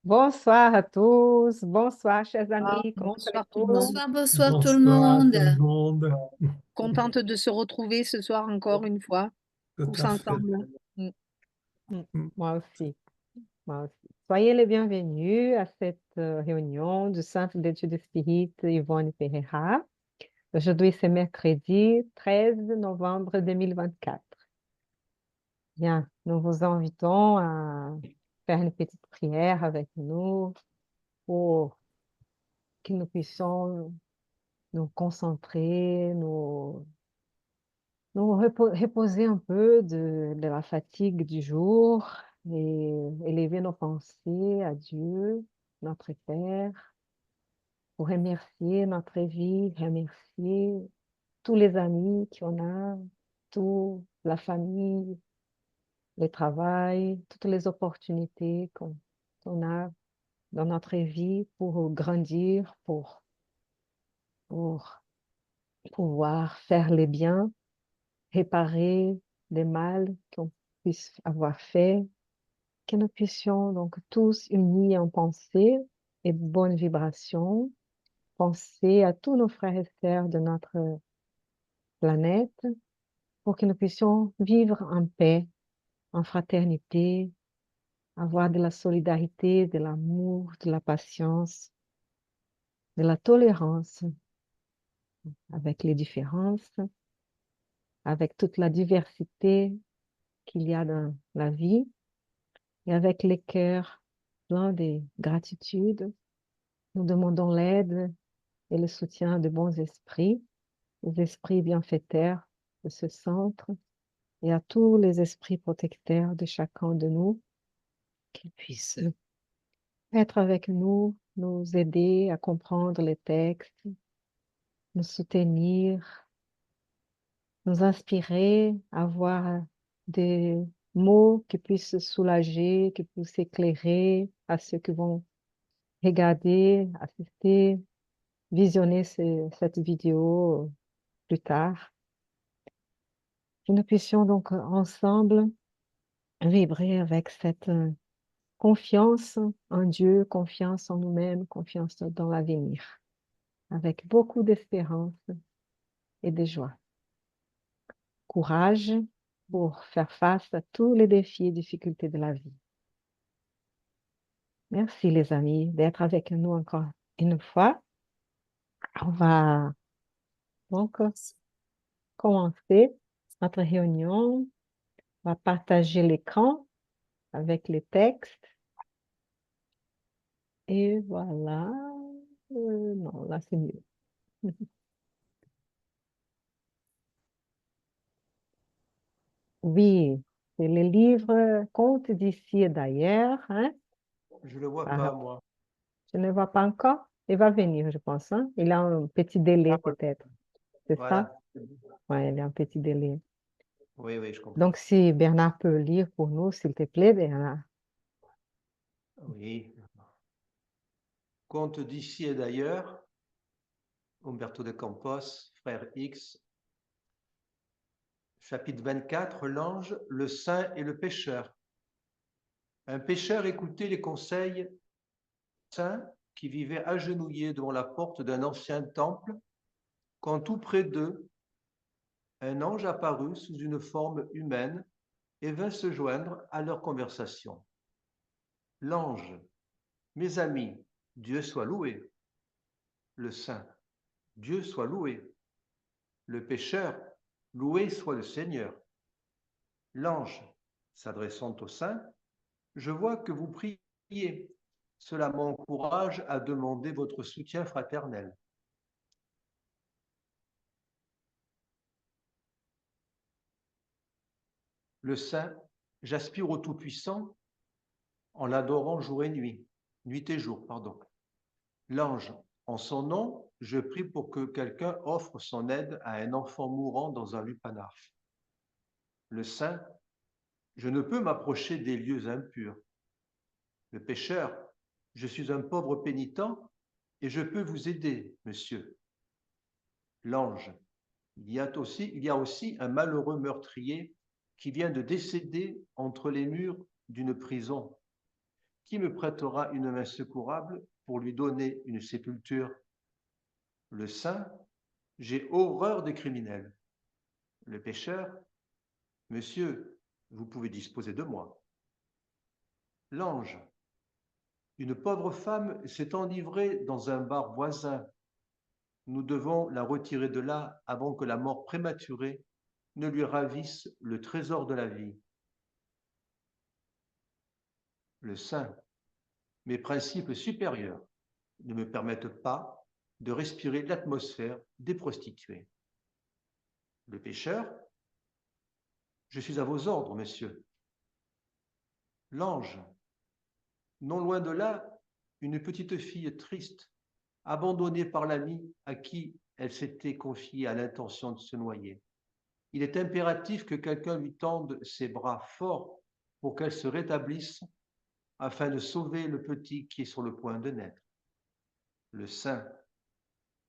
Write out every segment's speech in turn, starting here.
Bonsoir à tous, bonsoir chers Ah, amis, comment bonsoir tout le allez-vous? monde. Bonsoir, bonsoir tout le Bonsoir monde. tout le monde. Contente de se retrouver ce soir encore une fois, Tout tous à fait. ensemble. Mm. Moi aussi, moi aussi. Soyez les bienvenus à cette réunion du Centre d'études spirites Yvonne Pereira. Aujourd'hui, c'est mercredi 13 novembre 2024. Bien, nous vous invitons à faire une petite prière avec nous pour que nous puissions nous concentrer, nous reposer un peu de la fatigue du jour et élever nos pensées à Dieu, notre Père, pour remercier notre vie, remercier tous les amis qu'on a, toute la famille, le travail, toutes les opportunités qu'on a dans notre vie pour grandir, pour pouvoir faire le bien, réparer les mal qu'on puisse avoir fait, que nous puissions donc tous unis en pensée et bonne vibration, penser à tous nos frères et sœurs de notre planète pour que nous puissions vivre en paix, en fraternité, avoir de la solidarité, de l'amour, de la patience, de la tolérance avec les différences, avec toute la diversité qu'il y a dans la vie et avec les cœurs pleins de gratitude. Nous demandons l'aide et le soutien de bons esprits, les esprits bienfaiteurs de ce centre et à tous les esprits protecteurs de chacun de nous qui puissent être avec nous, nous aider à comprendre les textes, nous soutenir, nous inspirer, avoir des mots qui puissent soulager, qui puissent éclairer à ceux qui vont regarder, assister, visionner cette vidéo plus tard. Que nous puissions donc ensemble vibrer avec cette confiance en Dieu, confiance en nous-mêmes, confiance dans l'avenir, avec beaucoup d'espérance et de joie. Courage pour faire face à tous les défis et difficultés de la vie. Merci les amis d'être avec nous encore une fois. On va donc commencer notre réunion. On va partager l'écran avec les textes. Et voilà. Non, là c'est mieux. Oui, c'est le livre Contes d'ici et d'ailleurs, hein? Je ne le vois Ah, pas, moi. je ne vois pas encore. Il va venir, je pense, hein? Il a un petit délai peut-être. C'est ça? Voilà. Oui, il a un petit délai. Oui, oui, je comprends. Donc, si Bernard peut lire pour nous, s'il te plaît, Bernard. Oui. Conte d'ici et d'ailleurs, Umberto de Campos, frère X, chapitre 24, l'ange, le saint et le pécheur. Un pécheur écoutait les conseils d'un saint qui vivait agenouillé devant la porte d'un ancien temple, quand tout près d'eux, un ange apparut sous une forme humaine et vint se joindre à leur conversation. L'ange, mes amis, Dieu soit loué. Le saint, Dieu soit loué. Le pécheur, loué soit le Seigneur. L'ange, s'adressant au saint, je vois que vous priez. Cela m'encourage à demander votre soutien fraternel. Le saint, j'aspire au Tout-Puissant en l'adorant jour et nuit, nuit et jour, pardon. L'ange, en son nom, je prie pour que quelqu'un offre son aide à un enfant mourant dans un lupanar. Le saint, je ne peux m'approcher des lieux impurs. Le pécheur, je suis un pauvre pénitent et je peux vous aider, monsieur. L'ange, il y a aussi un malheureux meurtrier qui vient de décéder entre les murs d'une prison, qui me prêtera une main secourable pour lui donner une sépulture? Le saint, j'ai horreur des criminels. Le pécheur, monsieur, vous pouvez disposer de moi. L'ange, une pauvre femme s'est enivrée dans un bar voisin. Nous devons la retirer de là avant que la mort prématurée ne lui ravisse le trésor de la vie. Le saint, mes principes supérieurs ne me permettent pas de respirer l'atmosphère des prostituées. Le pécheur, je suis à vos ordres, monsieur. L'ange, non loin de là, une petite fille triste, abandonnée par l'ami à qui elle s'était confiée à l'intention de se noyer. Il est impératif que quelqu'un lui tende ses bras forts pour qu'elle se rétablisse afin de sauver le petit qui est sur le point de naître. Le saint,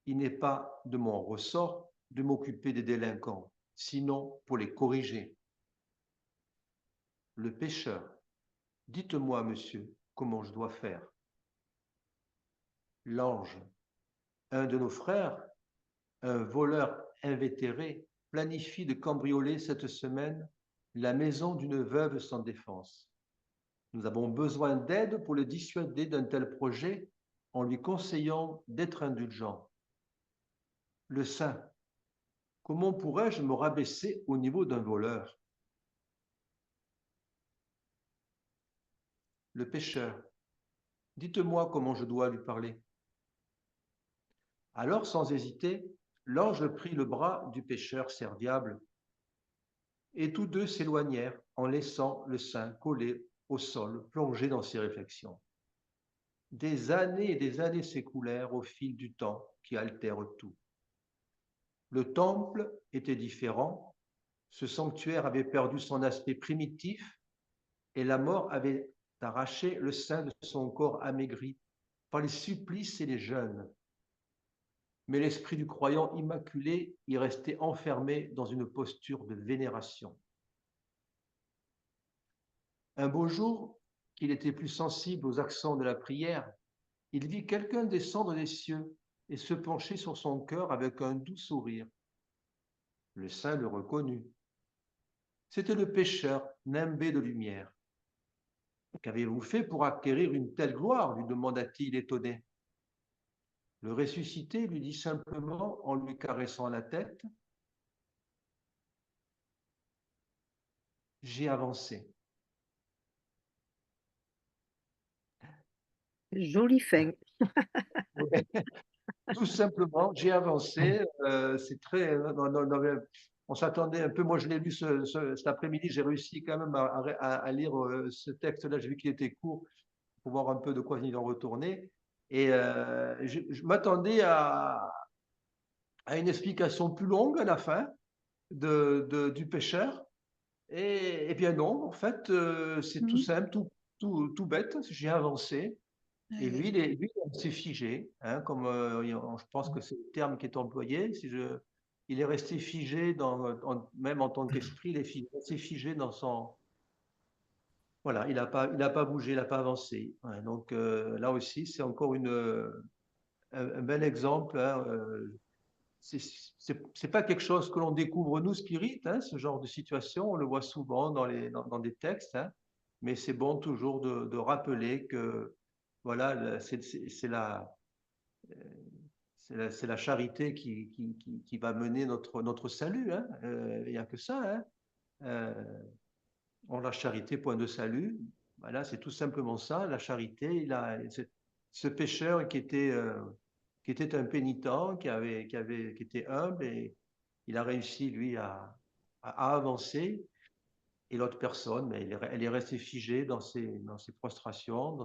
il n'est pas de mon ressort de m'occuper des délinquants, sinon pour les corriger. Le pécheur, dites-moi, monsieur, comment je dois faire. L'ange, un de nos frères, un voleur invétéré, planifie de cambrioler cette semaine la maison d'une veuve sans défense. Nous avons besoin d'aide pour le dissuader d'un tel projet en lui conseillant d'être indulgent. Le saint, comment pourrais-je me rabaisser au niveau d'un voleur? Le pécheur, dites-moi comment je dois lui parler. Alors, sans hésiter, l'ange prit le bras du pécheur serviable et tous deux s'éloignèrent en laissant le saint collé au sol, plongé dans ses réflexions. Des années et des années s'écoulèrent au fil du temps qui altère tout. Le temple était différent, ce sanctuaire avait perdu son aspect primitif et la mort avait arraché le sein de son corps amaigri par les supplices et les jeûnes. Mais l'esprit du croyant immaculé y restait enfermé dans une posture de vénération. Un beau jour, qu'il était plus sensible aux accents de la prière, il vit quelqu'un descendre des cieux et se pencher sur son cœur avec un doux sourire. Le saint le reconnut. C'était le pécheur, nimbé de lumière. Qu'avez-vous fait pour acquérir une telle gloire lui demanda-t-il étonné. Le ressuscité lui dit simplement en lui caressant la tête, « J'ai avancé. » Jolie fin. Tout simplement, j'ai avancé. C'est très. On s'attendait un peu. Moi, je l'ai lu cet après-midi. J'ai réussi quand même à lire ce texte-là. J'ai vu qu'il était court pour voir un peu de quoi il en retournait. Et je m'attendais à une explication plus longue à la fin du pécheur. Et bien non, en fait, c'est tout simple, tout bête. J'ai avancé. Et lui, il s'est figé, hein, comme je pense que c'est le terme qui est employé. Il est resté figé, même en tant qu'esprit, il est resté figé dans son. Voilà, il n'a pas bougé, il n'a pas avancé. Ouais, donc là aussi, c'est encore un bel exemple. Hein, c'est pas quelque chose que l'on découvre nous, spirites, hein, ce genre de situation. On le voit souvent dans des textes, hein, mais c'est bon toujours de rappeler que voilà, c'est la charité qui va mener notre salut. Hein. Il n'y a que ça. Hein. La charité, point de salut. Voilà, c'est tout simplement ça. La charité, ce pécheur qui était un pénitent, qui était humble, et il a réussi, lui, à avancer. Et l'autre personne, mais elle est restée figée dans ses prostrations, dans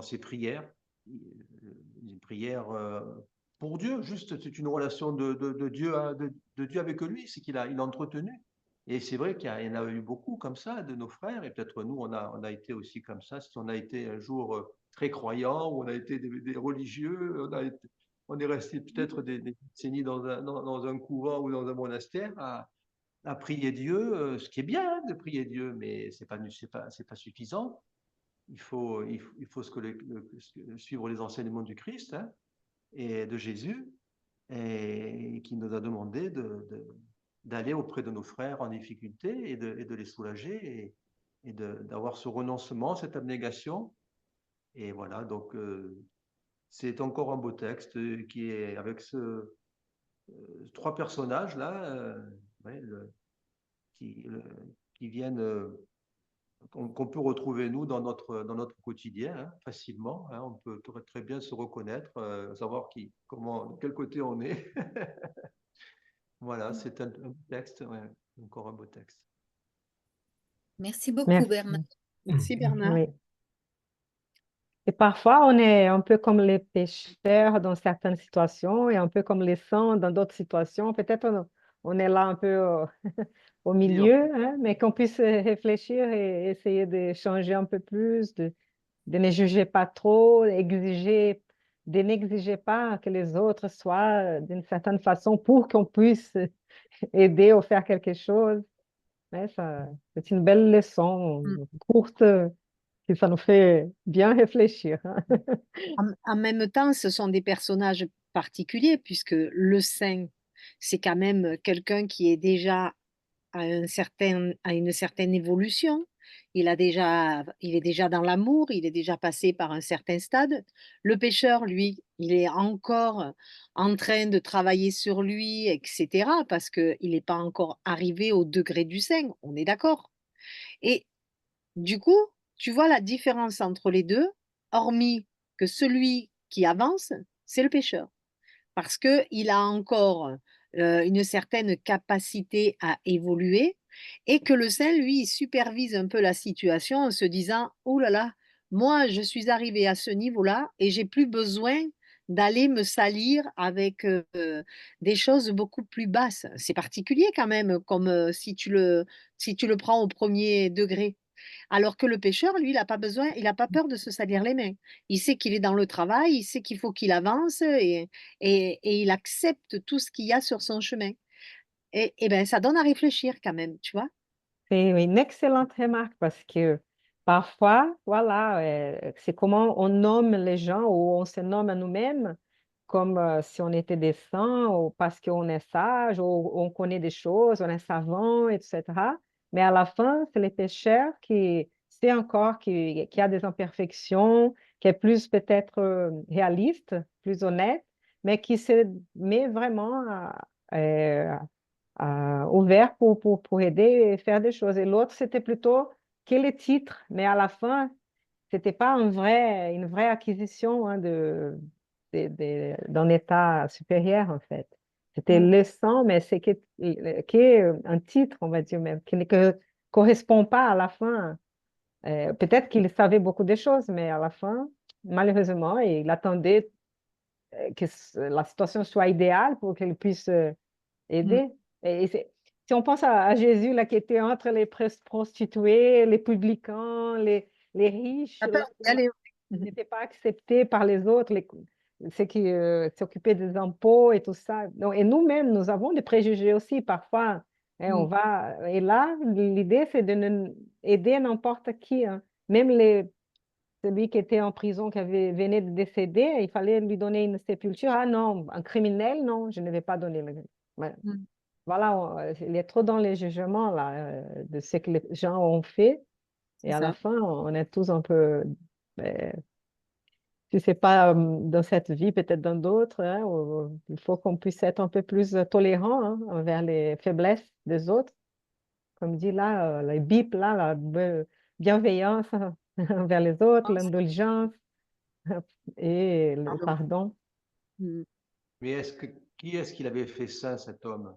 ses prières. Une prière pour Dieu, juste, c'est une relation de Dieu avec lui, c'est qu'il a entretenu. Et c'est vrai qu'il y en a eu beaucoup comme ça de nos frères, et peut-être nous, on a été aussi comme ça, si on a été un jour très croyants, ou on a été des religieux, on est resté peut-être des décennies dans un couvent ou dans un monastère à prier Dieu, ce qui est bien, hein, de prier Dieu, mais c'est pas suffisant. il faut suivre les enseignements du Christ, hein, et de Jésus, et qui nous a demandé d'aller auprès de nos frères en difficulté et de les soulager et d'avoir ce renoncement, cette abnégation. Et voilà, donc c'est encore un beau texte qui est avec trois personnages là, ouais, qui, qui viennent, qu'on peut retrouver nous dans notre quotidien, hein, facilement, hein. On peut très bien se reconnaître, savoir quel côté on est. Voilà, c'est un texte, ouais, encore un beau texte. Merci beaucoup, Merci. Bernard. Merci Bernard. Oui. Et parfois, on est un peu comme les pécheurs dans certaines situations et un peu comme les saints dans d'autres situations. Peut-être on est là un peu au milieu, hein, mais qu'on puisse réfléchir et essayer de changer un peu plus, de ne juger pas trop, de n'exiger pas que les autres soient d'une certaine façon pour qu'on puisse aider ou faire quelque chose. Ouais, c'est une belle leçon courte et ça nous fait bien réfléchir, hein. En même temps, ce sont des personnages particuliers puisque le saint, c'est quand même quelqu'un qui est déjà à une certaine évolution. Il est déjà dans l'amour, il est déjà passé par un certain stade. Le pécheur, lui, il est encore en train de travailler sur lui, etc., parce qu'il n'est pas encore arrivé au degré du saint, on est d'accord. Et du coup, tu vois la différence entre les deux, hormis que celui qui avance, c'est le pécheur parce qu'il a encore une certaine capacité à évoluer et que le saint, lui, il supervise un peu la situation en se disant, oh là là, moi, je suis arrivé à ce niveau-là et j'ai plus besoin d'aller me salir avec des choses beaucoup plus basses. C'est particulier quand même, comme si tu le prends au premier degré. Alors que le pêcheur, lui, il n'a pas besoin, il n'a pas peur de se salir les mains. Il sait qu'il est dans le travail, il sait qu'il faut qu'il avance et il accepte tout ce qu'il y a sur son chemin. Et ben, ça donne à réfléchir quand même, tu vois. C'est une excellente remarque parce que parfois, voilà, c'est comment on nomme les gens ou on se nomme à nous-mêmes comme si on était des saints ou parce qu'on est sage ou on connaît des choses, on est savant, etc. Mais à la fin, c'est les pécheurs qui c'est encore qui a des imperfections, qui est plus peut-être réaliste, plus honnête, mais qui se met vraiment ouvert pour aider et faire des choses. Et l'autre, c'était plutôt que les titres, mais à la fin, c'était pas une vraie acquisition, hein, d'un état supérieur, en fait. C'était le sang, mais c'est un titre, on va dire même, qui ne correspond pas à la fin. Peut-être qu'il savait beaucoup de choses, mais à la fin, malheureusement, il attendait que la situation soit idéale pour qu'il puisse aider. Si on pense à Jésus, là, qui était entre les prostituées, les publicains, les riches, Attends, là, allez. qui n'étaient pas acceptés par les autres, ceux qui s'occupaient des impôts et tout ça. Donc, et nous-mêmes, nous avons des préjugés aussi parfois, hein, et là, l'idée, c'est aider n'importe qui, hein. Même celui qui était en prison, venait de décéder, il fallait lui donner une sépulture. Ah non, un criminel, non, je ne vais pas donner. Ouais. Voilà, il est trop dans les jugements là, de ce que les gens ont fait. Et C'est à la ça. fin, on est tous un peu, ben, si c'est pas dans cette vie, peut-être dans d'autres, hein, il faut qu'on puisse être un peu plus tolérant, hein, envers les faiblesses des autres. Comme dit là, les BIP, là, la bienveillance envers les autres, l'indulgence et le Pardon. pardon. Mais qui est-ce qu'il avait fait ça, cet homme?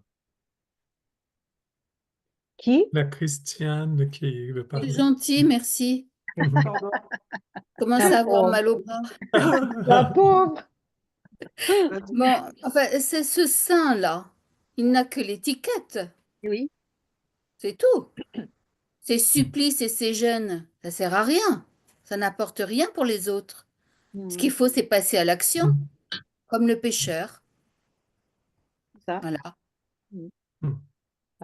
Qui? La Christiane qui veut C'est parler. gentil, merci. Pardon? Commence La à avoir pauvre. mal au bras. La pauvre. Bon, enfin, c'est ce saint-là. Il n'a que l'étiquette, Oui. c'est tout. Ses supplices et ses jeûnes, ça sert à rien. Ça n'apporte rien pour les autres. Ce qu'il faut, c'est passer à l'action, comme le pêcheur. Ça. Voilà. Hmm.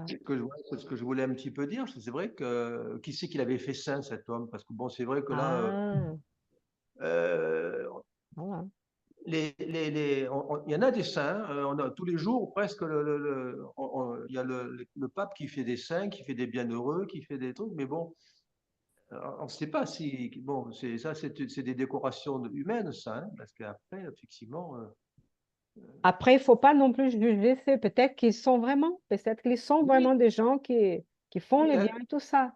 ça. Ce que je voulais un petit peu dire, c'est vrai que qui c'est qui l'avait fait saint, cet homme? Parce que bon, c'est vrai que là, Ah, euh, voilà. il y en a des saints, on a tous les jours presque, il y a le pape qui fait des saints, qui fait des bienheureux, qui fait des trucs, mais bon, on ne sait pas si, bon, c'est des décorations humaines, ça, hein, parce qu'après, effectivement, Après, il ne faut pas non plus juger, c'est peut-être qu'ils sont oui, vraiment des gens qui font oui, le hein, bien et tout ça.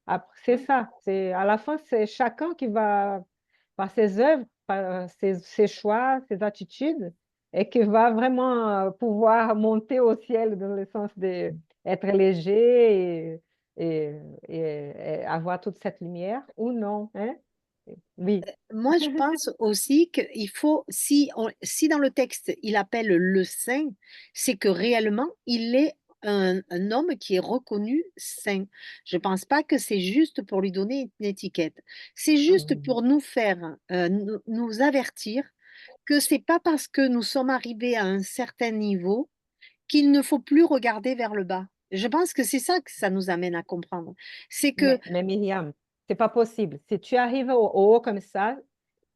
Après, c'est oui, ça. À la fin, c'est chacun qui va, par ses œuvres, par ses choix, ses attitudes, et qui va vraiment pouvoir monter au ciel dans le sens d'être léger et, et avoir toute cette lumière ou non, hein? Oui. Moi, je pense aussi qu'il faut, si dans le texte, il appelle le saint, c'est que réellement, il est un homme qui est reconnu saint. Je ne pense pas que c'est juste pour lui donner une étiquette. C'est juste Mm. pour nous faire, nous avertir que c'est pas parce que nous sommes arrivés à un certain niveau qu'il ne faut plus regarder vers le bas. Je pense que c'est ça que ça nous amène à comprendre. C'est que, Mais Myriam, c'est pas possible. Si tu arrives au haut comme ça,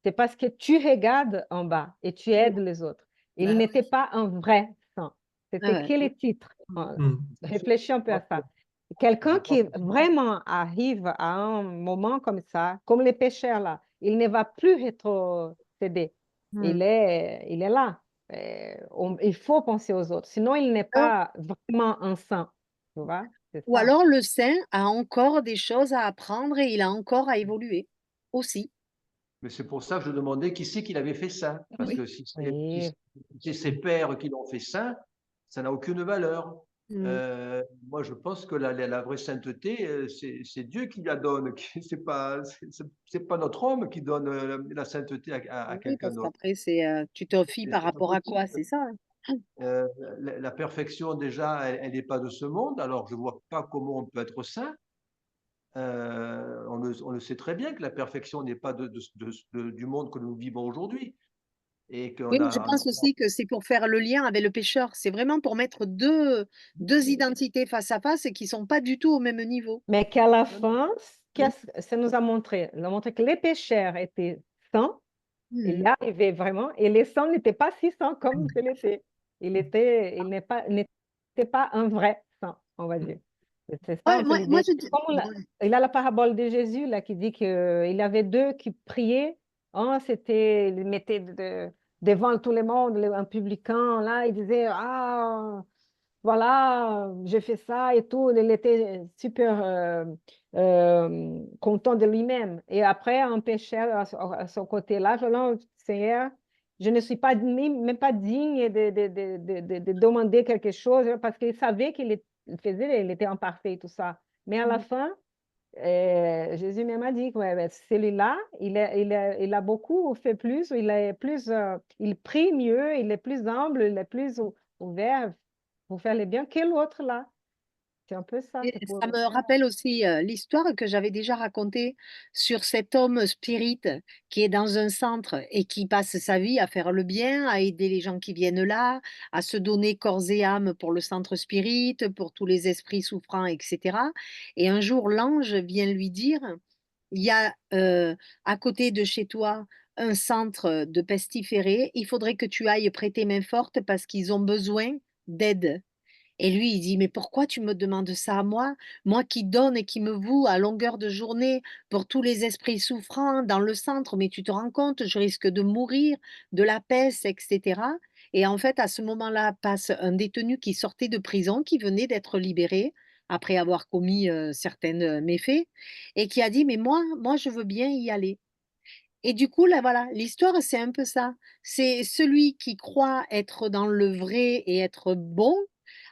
c'est parce que tu regardes en bas et tu aides les autres. Il Bah n'était oui. pas un vrai sang. ah C'était ouais. que les titres. Hmm. Réfléchis un peu je à crois ça. que, je Quelqu'un crois qui que vraiment arrive à un moment comme ça, comme les pécheurs là, il ne va plus rétrocéder. Hmm. Il est là. Il faut penser aux autres. Sinon, il n'est Alors, pas vraiment un saint. Tu vois? C'est ou ça. alors le saint a encore des choses à apprendre et il a encore à évoluer aussi. mais c'est pour ça que je demandais qui c'est qui l'avait fait saint, parce Oui. que si Oui. c'est ses pères qui l'ont fait saint, ça n'a aucune valeur. Hmm. Moi, je pense que la vraie sainteté, c'est Dieu qui la donne. C'est pas notre homme qui donne la sainteté à Oui, quelqu'un parce d'autre. qu'après, tu te fies par C'est pas rapport à quoi, possible. c'est ça, hein? Euh, la perfection, déjà, elle n'est pas de ce monde. Alors, je vois pas comment on peut être saint. On le sait très bien que la perfection n'est pas du monde que nous vivons aujourd'hui. Et Oui, qu'on mais je a, pense aussi que c'est pour faire le lien avec le pécheur. C'est vraiment pour mettre deux identités face à face et qui sont pas du tout au même niveau. Mais qu'à la non, non, fin, ça nous a montré? Ça a montré que les pécheurs étaient saints, il Mhm. y arrivait vraiment, et les saints n'étaient pas si saints comme il était. Il n'était pas un vrai saint, on va dire. C'est ça Ouais, un peu moi, l'idée. je dis, Comme ouais. il a la parabole de Jésus là, qui dit qu'il y avait deux qui priaient. Un, il mettait devant tout le monde, un publicain, là, il disait, ah, voilà, j'ai fait ça et tout. Il était super content de lui-même. Et après, un pécheur à son côté là, je dis, Seigneur, je ne suis pas même pas digne de demander quelque chose parce qu'il savait il était imparfait et tout ça. Mais à la fin, Jésus même a dit que ouais, ben, celui-là, il a beaucoup fait plus, il prie mieux, il est plus humble, il est plus ouvert pour faire le bien que l'autre là. C'est un peu ça. Et ça me rappelle aussi l'histoire que j'avais déjà racontée sur cet homme spirit qui est dans un centre et qui passe sa vie à faire le bien, à aider les gens qui viennent là, à se donner corps et âme pour le centre spirit, pour tous les esprits souffrants, etc. Et un jour, l'ange vient lui dire, il y a à côté de chez toi un centre de pestiférés, il faudrait que tu ailles prêter main forte parce qu'ils ont besoin d'aide. Et lui, il dit: «Mais pourquoi tu me demandes ça à moi? Moi qui donne et qui me voue à longueur de journée pour tous les esprits souffrants dans le centre, mais tu te rends compte, je risque de mourir de la peste et cetera». Et en fait, à ce moment-là, passe un détenu qui sortait de prison, qui venait d'être libéré après avoir commis, certaines, méfaits et qui a dit: «Mais moi je veux bien y aller». Et du coup, là, voilà, l'histoire, c'est un peu ça. C'est celui qui croit être dans le vrai et être bon,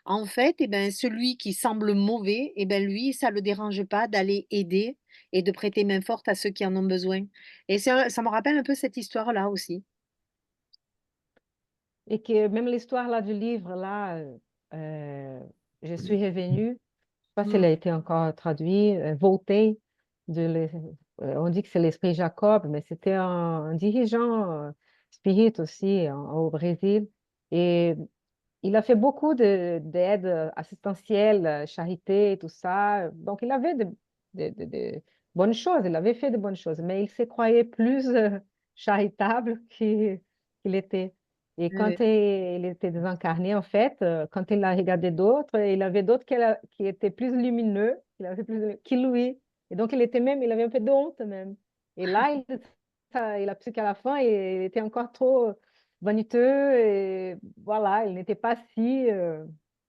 en fait, et ben, celui qui semble mauvais, et ben, lui, ça le dérange pas d'aller aider et de prêter main forte à ceux qui en ont besoin. Et ça me rappelle un peu cette histoire-là aussi. Et que même l'histoire là du livre là, euh, je suis revenue, je ne sais pas s'il Mmh. a été encore traduit, Voltaire, on dit que c'est l'esprit Jacob, mais c'était un dirigeant spirit aussi au Brésil. Et il a fait beaucoup d'aide assistentielle, charité et tout ça. Donc, il avait de bonnes choses, il avait fait de bonnes choses, mais il se croyait plus charitable qu'il était. Et quand Ouais. il était désincarné, en fait, quand il a regardé d'autres, il avait d'autres qui étaient plus lumineux, que lui. Et donc, il avait un peu de honte même. Et là, il a su qu'à la fin, il était encore trop vaniteux et voilà, il n'était pas si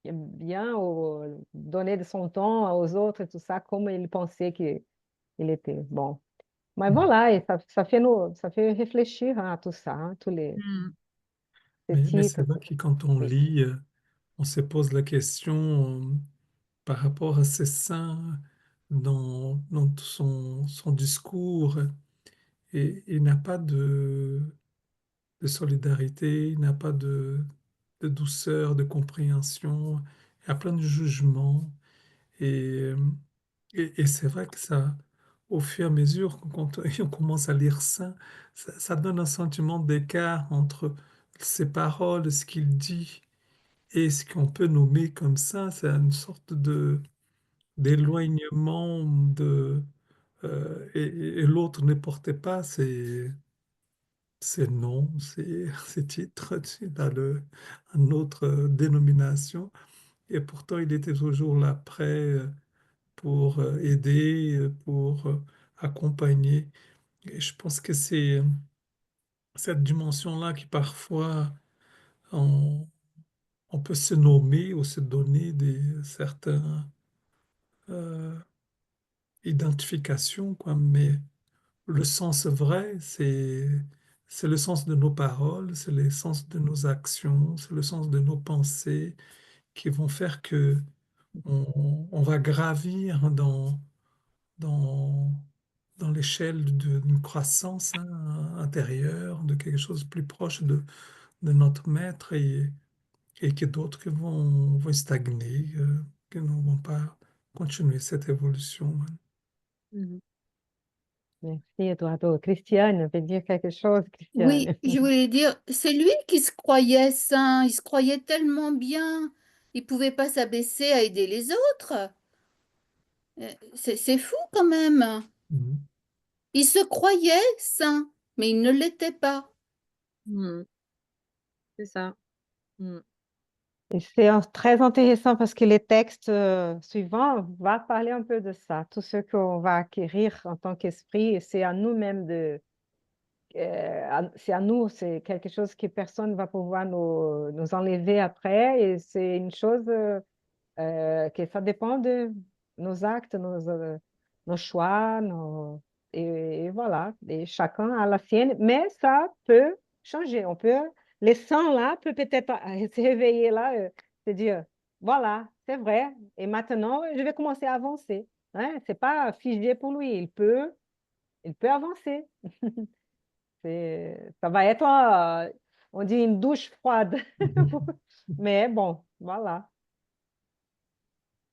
bien au donner de son temps aux autres et tout ça comme il pensait qu'il était. Bon, mais voilà, et ça fait réfléchir hein, à tout ça, hein, tous Mm. ces Mais c'est titres. vrai que quand on Oui. lit, on se pose la question par rapport à ces saints dans son discours. Et il n'a pas de solidarité, il n'a pas de douceur, de compréhension, il y a plein de jugements. Et, et c'est vrai que ça, au fur et à mesure, quand on commence à lire ça donne un sentiment d'écart entre ses paroles, ce qu'il dit, et ce qu'on peut nommer comme ça. C'est une sorte d'éloignement et l'autre ne portait pas ses noms, ses titres, il a une autre dénomination, et pourtant il était toujours là prêt pour aider, pour accompagner. Et je pense que c'est cette dimension-là qui parfois on, on peut se nommer ou se donner certains euh, identifications, quoi, mais le sens vrai, c'est le sens de nos paroles, c'est le sens de nos actions, c'est le sens de nos pensées qui vont faire que on va gravir dans, dans l'échelle d'une croissance hein, intérieure, de quelque chose de plus proche de notre maître et que d'autres qui vont stagner, qui ne vont pas continuer cette évolution. Mhm. Merci, Eduardo. Christiane, veut dire quelque chose, Oui, Christiane. je voulais dire, c'est lui qui se croyait saint, il se croyait tellement bien, il pouvait pas s'abaisser à aider les autres. C'est fou quand même. Mhm. Il se croyait saint, mais il ne l'était pas. Mm. C'est ça. Mm. Et c'est très intéressant parce que les textes suivants vont parler un peu de ça, tout ce qu'on va acquérir en tant qu'esprit, et c'est à nous-mêmes c'est à nous, c'est quelque chose que personne ne va pouvoir nous enlever après, et c'est une chose que ça dépend de nos actes, nos choix, et voilà, et chacun a la sienne, mais ça peut changer. Les sangs là peuvent peut-être se réveiller là, se dire, voilà, c'est vrai, et maintenant je vais commencer à avancer. Hein? C'est pas figé pour lui, il peut avancer. Ça va être, on dit une douche froide, mais bon, voilà,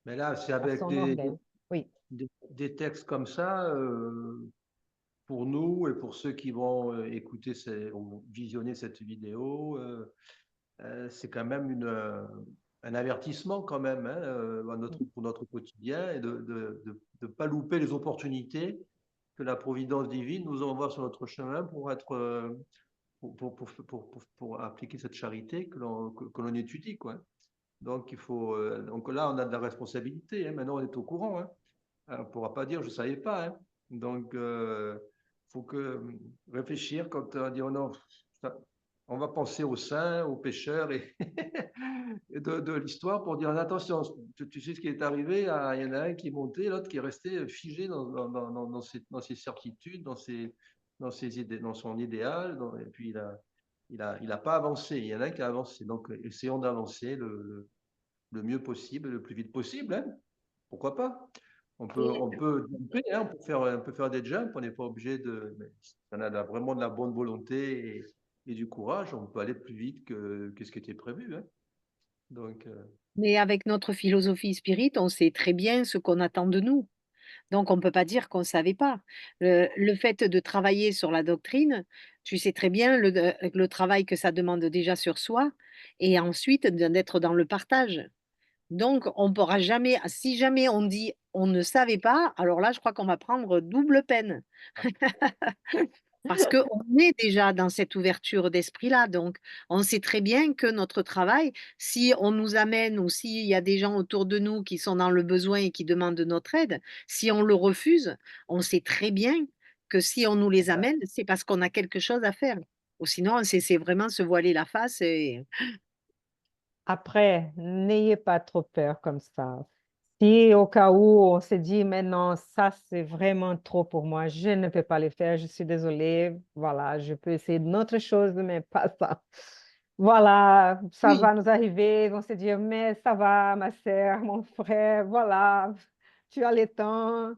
Mais là, c'est à avec son orgueil. Oui. des textes comme ça, pour nous et pour ceux qui vont écouter ou visionner cette vidéo, c'est quand même un avertissement quand même hein, pour notre quotidien et de ne pas louper les opportunités que la providence divine nous envoie sur notre chemin pour être pour appliquer cette charité que l'on étudie quoi. Donc donc là on a de la responsabilité. Hein, maintenant on est au courant. Hein. On ne pourra pas dire je ne savais pas. Hein. Donc faut que réfléchir quand on dit oh non, on va penser aux saints, aux pécheurs et, et de l'histoire pour dire attention, tu sais ce qui est arrivé, il y en a un qui est monté, l'autre qui est resté figé dans ses certitudes, dans ses idées, dans son idéal, et puis il a pas avancé, il y en a un qui a avancé. Donc essayons d'avancer le mieux possible, le plus vite possible. Hein. Pourquoi pas? On peut jumper, hein, on peut faire des jumps, on n'est pas obligé de. Mais si on a vraiment de la bonne volonté et du courage, on peut aller plus vite que ce qui était prévu. Hein. Donc, Mais avec notre philosophie spirit, on sait très bien ce qu'on attend de nous. Donc on ne peut pas dire qu'on ne savait pas. Le fait de travailler sur la doctrine, tu sais très bien le travail que ça demande déjà sur soi et ensuite d'être dans le partage. Donc on ne pourra jamais si jamais on dit: «On ne savait pas», alors là, je crois qu'on va prendre double peine. Parce qu'on est déjà dans cette ouverture d'esprit-là, donc on sait très bien que notre travail, si on nous amène ou s'il y a des gens autour de nous qui sont dans le besoin et qui demandent notre aide, si on le refuse, on sait très bien que si on nous les amène, c'est parce qu'on a quelque chose à faire. Ou sinon, c'est vraiment se voiler la face et Après, n'ayez pas trop peur comme ça. Si au cas où on se dit, mais non, ça c'est vraiment trop pour moi, je ne peux pas le faire, je suis désolée, voilà, je peux essayer d'une autre chose, mais pas ça. Voilà, ça Oui, va nous arriver, ils vont se dire, mais ça va, ma sœur, mon frère, voilà, tu as le temps,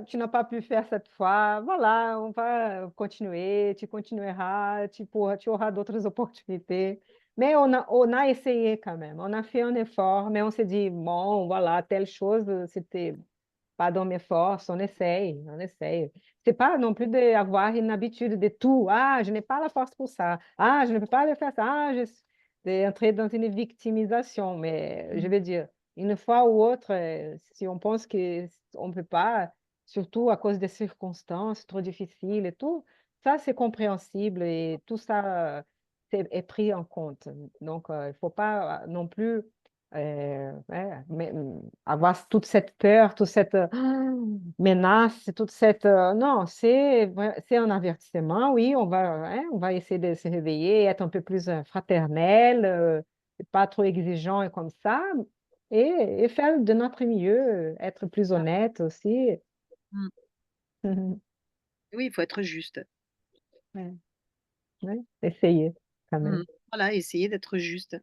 tu n'as pas pu faire cette fois, voilà, on va continuer, tu continueras, tu auras d'autres opportunités. Mais on a essayé quand même, on a fait un effort, mais on s'est dit, bon, voilà, telle chose, c'était pas dans mes forces, on essaye, on essaye. C'est pas non plus d'avoir une habitude de tout. Ah, je n'ai pas la force pour ça. Ah, je ne peux pas le faire ça. Ah, d'entrer dans une victimisation. Mais je mmh, veux dire, une fois ou autre, si on pense qu'on ne peut pas, surtout à cause des circonstances trop difficiles et tout, ça, c'est compréhensible et tout ça est pris en compte. Donc, il ne faut pas non plus ouais, mais, avoir toute cette peur, toute cette menace, toute cette... non, c'est un avertissement, oui, on va essayer de se réveiller, être un peu plus fraternel, pas trop exigeant et comme ça, et faire de notre mieux, être plus ça. honnête aussi. Mmh. Mhm. Oui, il faut être juste. Ouais, ouais, essayer quand Mmh. même. Voilà, essayer d'être juste.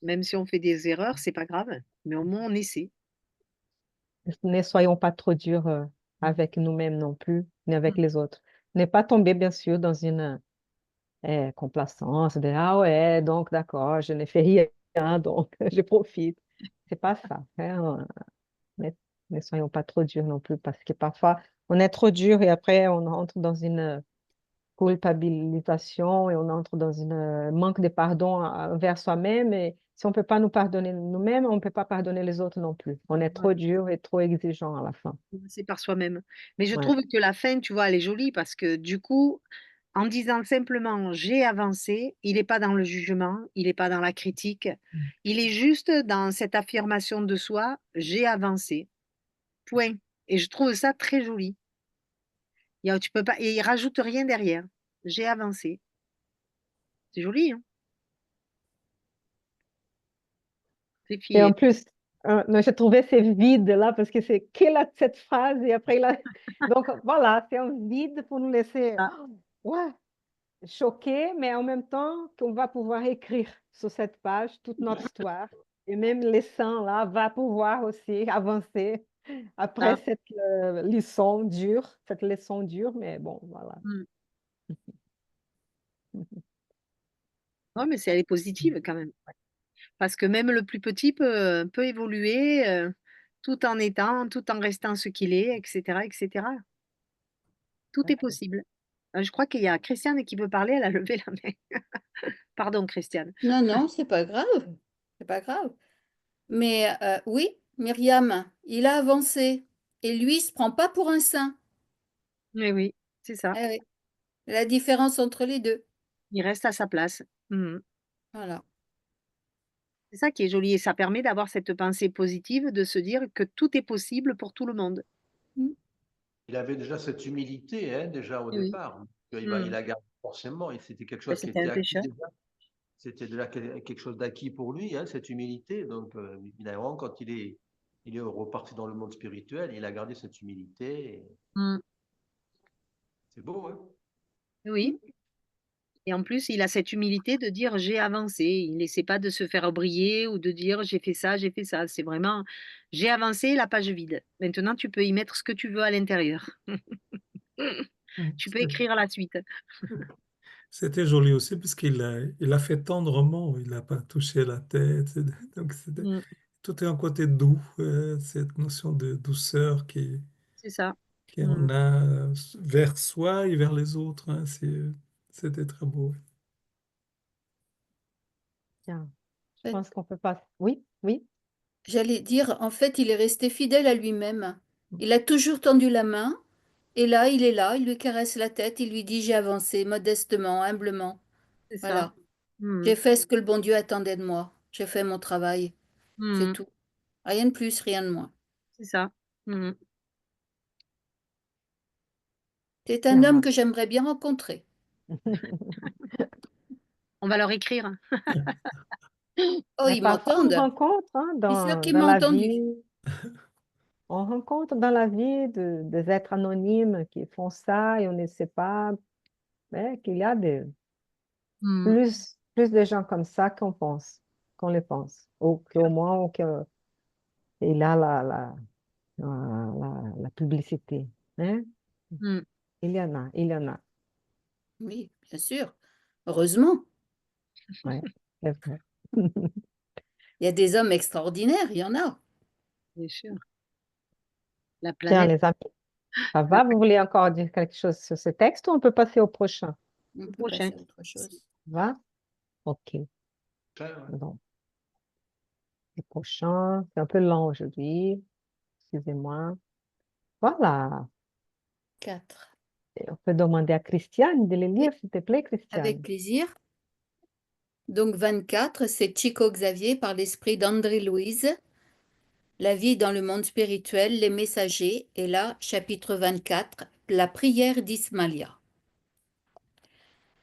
Même si on fait des erreurs, c'est pas grave, mais au moins on essaie. Ne soyons pas trop durs Mmh. avec nous-mêmes non plus, ni avec Mmh. les autres. Ne pas tomber, bien sûr, dans une complacence, de ah ouais, donc d'accord, je n'ai fait rien, donc je profite. C'est pas ça, hein. Ne, ne soyons pas trop durs non plus, parce que parfois on est trop dur et après on entre dans une culpabilisation et on entre dans une manque de pardon envers soi-même. Et si on ne peut pas nous pardonner nous-mêmes, on ne peut pas pardonner les autres non plus. On est Ouais, trop dur et trop exigeant à la fin. c'est par soi-même. Mais je Ouais. trouve que la fin, tu vois, elle est jolie parce que du coup, en disant simplement j'ai avancé, il est pas dans le jugement, il est pas dans la critique, il est juste dans cette affirmation de soi, j'ai avancé, point. Et je trouve ça très joli. Tu peux pas, et il rajoute rien derrière. J'ai avancé. C'est joli, hein? C'est Et en fier. plus, non, j'ai trouvé ces vides-là parce que c'est qu'il a cette phrase et après il a... Donc voilà, c'est un vide pour nous laisser Ah, ouais, choqués, mais en même temps qu'on va pouvoir écrire sur cette page toute notre histoire. Et même les saints là va pouvoir aussi avancer après ça. cette leçon dure, mais bon, voilà. Mmh. Ouais, mais c'est elle est positive quand même. Parce que même le plus petit peut évoluer, tout en restant ce qu'il est, et cetera, et cetera. Tout est possible. Je crois qu'il y a Christiane qui veut parler, elle a levé la main. Pardon Christiane. non, non, c'est pas grave. C'est pas grave. Mais oui, Myriam, il a avancé. Et lui, il se prend pas pour un saint. Oui, oui, c'est ça. Eh oui. La différence entre les deux. Il reste à sa place. Mmh. Voilà. C'est ça qui est joli et ça permet d'avoir cette pensée positive, de se dire que tout est possible pour tout le monde. Mm. Il avait déjà cette humilité, hein, déjà au Eh oui. départ. Il Mmh. a gardé forcément, et c'était quelque Bah, chose qui c'était était un acquis pécheur. déjà. C'était déjà quelque chose d'acquis pour lui, hein, cette humilité. Donc, évidemment, quand il est reparti dans le monde spirituel, il a gardé cette humilité. Mmh. C'est beau, hein? Oui. Et en plus, il a cette humilité de dire: «J'ai avancé». Il n'essaie pas de se faire briller ou de dire: «J'ai fait ça, j'ai fait ça». C'est vraiment: «J'ai avancé, la page vide. Maintenant, tu peux y mettre ce que tu veux à l'intérieur. Tu peux écrire la suite». C'était joli aussi parce il a fait tendrement, il n'a pas touché la tête. Donc tout est un côté doux, cette notion de douceur C'est ça. qu'on a vers soi et vers les autres. Hein. C'était très beau. Bien. Je Ouais. pense qu'on peut pas. Oui, oui. J'allais dire, en fait, il est resté fidèle à lui-même. Il a toujours tendu la main, et là, il est là, il lui caresse la tête, il lui dit, j'ai avancé, modestement, humblement. C'est ça. Voilà. J'ai fait ce que le bon Dieu attendait de moi. J'ai fait mon travail. C'est tout. Rien de plus, rien de moins. C'est ça. C'est un homme Bien. que j'aimerais bien rencontrer. On va leur écrire. Oh, Mais ils parfois, on m'entendent. rencontre hein, Je suis sûre qu'il dans m'a la entendu. vie, on rencontre dans la vie des êtres anonymes qui font ça et on ne sait pas qu'il y a plus de gens comme ça qu'on les pense. Ou qu'au moins, il a la publicité. Hein? Mm. Il y en a, il y en a. Oui, bien sûr. Heureusement. Ouais, c'est vrai. Il y a des hommes extraordinaires, il y en a. Bien sûr. La Tiens, planète. les amis, ça La va? Vous voulez encore dire quelque chose sur ce texte ou on peut passer au prochain? On peut prochain. passer à autre chose. Va? Ok. Donc, le prochain, c'est un peu long aujourd'hui. Excusez-moi. Voilà. 4. Et on peut demander à Christiane de les Oui, lire, s'il te plaît, avec Christiane. plaisir. Donc 24, c'est Chico Xavier par l'esprit d'André Louise. La vie dans le monde spirituel, les messagers. Et là, chapitre 24, la prière d'Ismalia.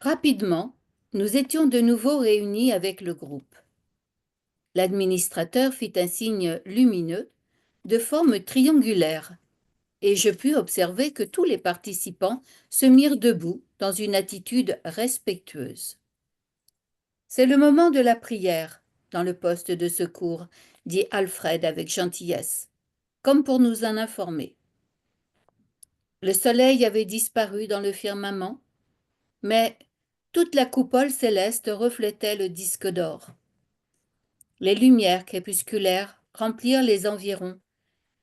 Rapidement, nous étions de nouveau réunis avec le groupe. L'administrateur fit un signe lumineux de forme triangulaire, et je pus observer que tous les participants se mirent debout dans une attitude respectueuse. C'est le moment de la prière, dans le poste de secours, dit Alfred avec gentillesse, comme pour nous en informer. Le soleil avait disparu dans le firmament, mais toute la coupole céleste reflétait le disque d'or. Les lumières crépusculaires remplirent les environs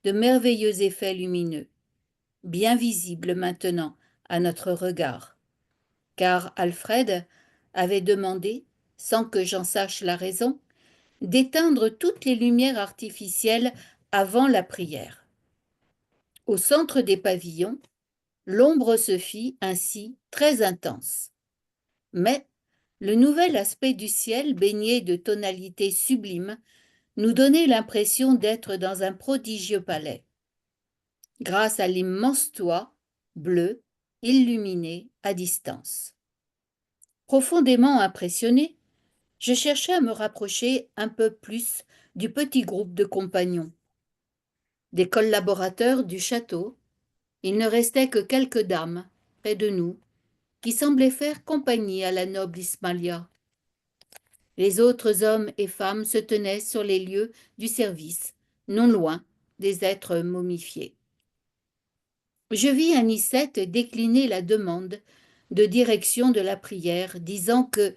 de merveilleux effets lumineux, bien visibles maintenant à notre regard, car Alfred avait demandé, sans que j'en sache la raison, d'éteindre toutes les lumières artificielles avant la prière. Au centre des pavillons, l'ombre se fit ainsi très intense. Mais le nouvel aspect du ciel, baigné de tonalités sublimes, nous donnait l'impression d'être dans un prodigieux palais. Grâce à l'immense toit, bleu, illuminé à distance. Profondément impressionné, je cherchais à me rapprocher un peu plus du petit groupe de compagnons. Des collaborateurs du château, il ne restait que quelques dames près de nous qui semblaient faire compagnie à la noble Ismalia. Les autres hommes et femmes se tenaient sur les lieux du service, non loin des êtres momifiés. Je vis Anicette décliner la demande de direction de la prière, disant que,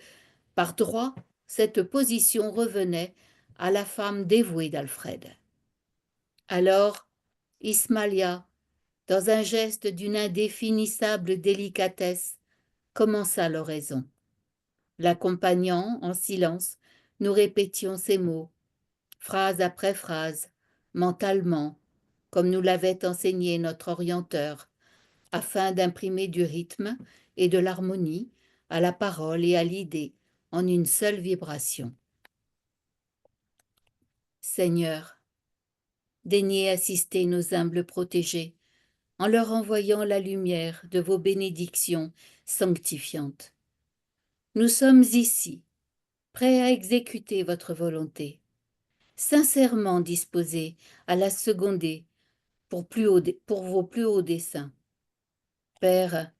par droit, cette position revenait à la femme dévouée d'Alfred. Alors, Ismalia, dans un geste d'une indéfinissable délicatesse, commença l'oraison. L'accompagnant, en silence, nous répétions ces mots, phrase après phrase, mentalement, comme nous l'avait enseigné notre orienteur, afin d'imprimer du rythme et de l'harmonie à la parole et à l'idée en une seule vibration. Seigneur, daignez assister nos humbles protégés en leur envoyant la lumière de vos bénédictions sanctifiantes. Nous sommes ici, prêts à exécuter votre volonté, sincèrement disposés à la seconder pour vos plus hauts desseins. Père,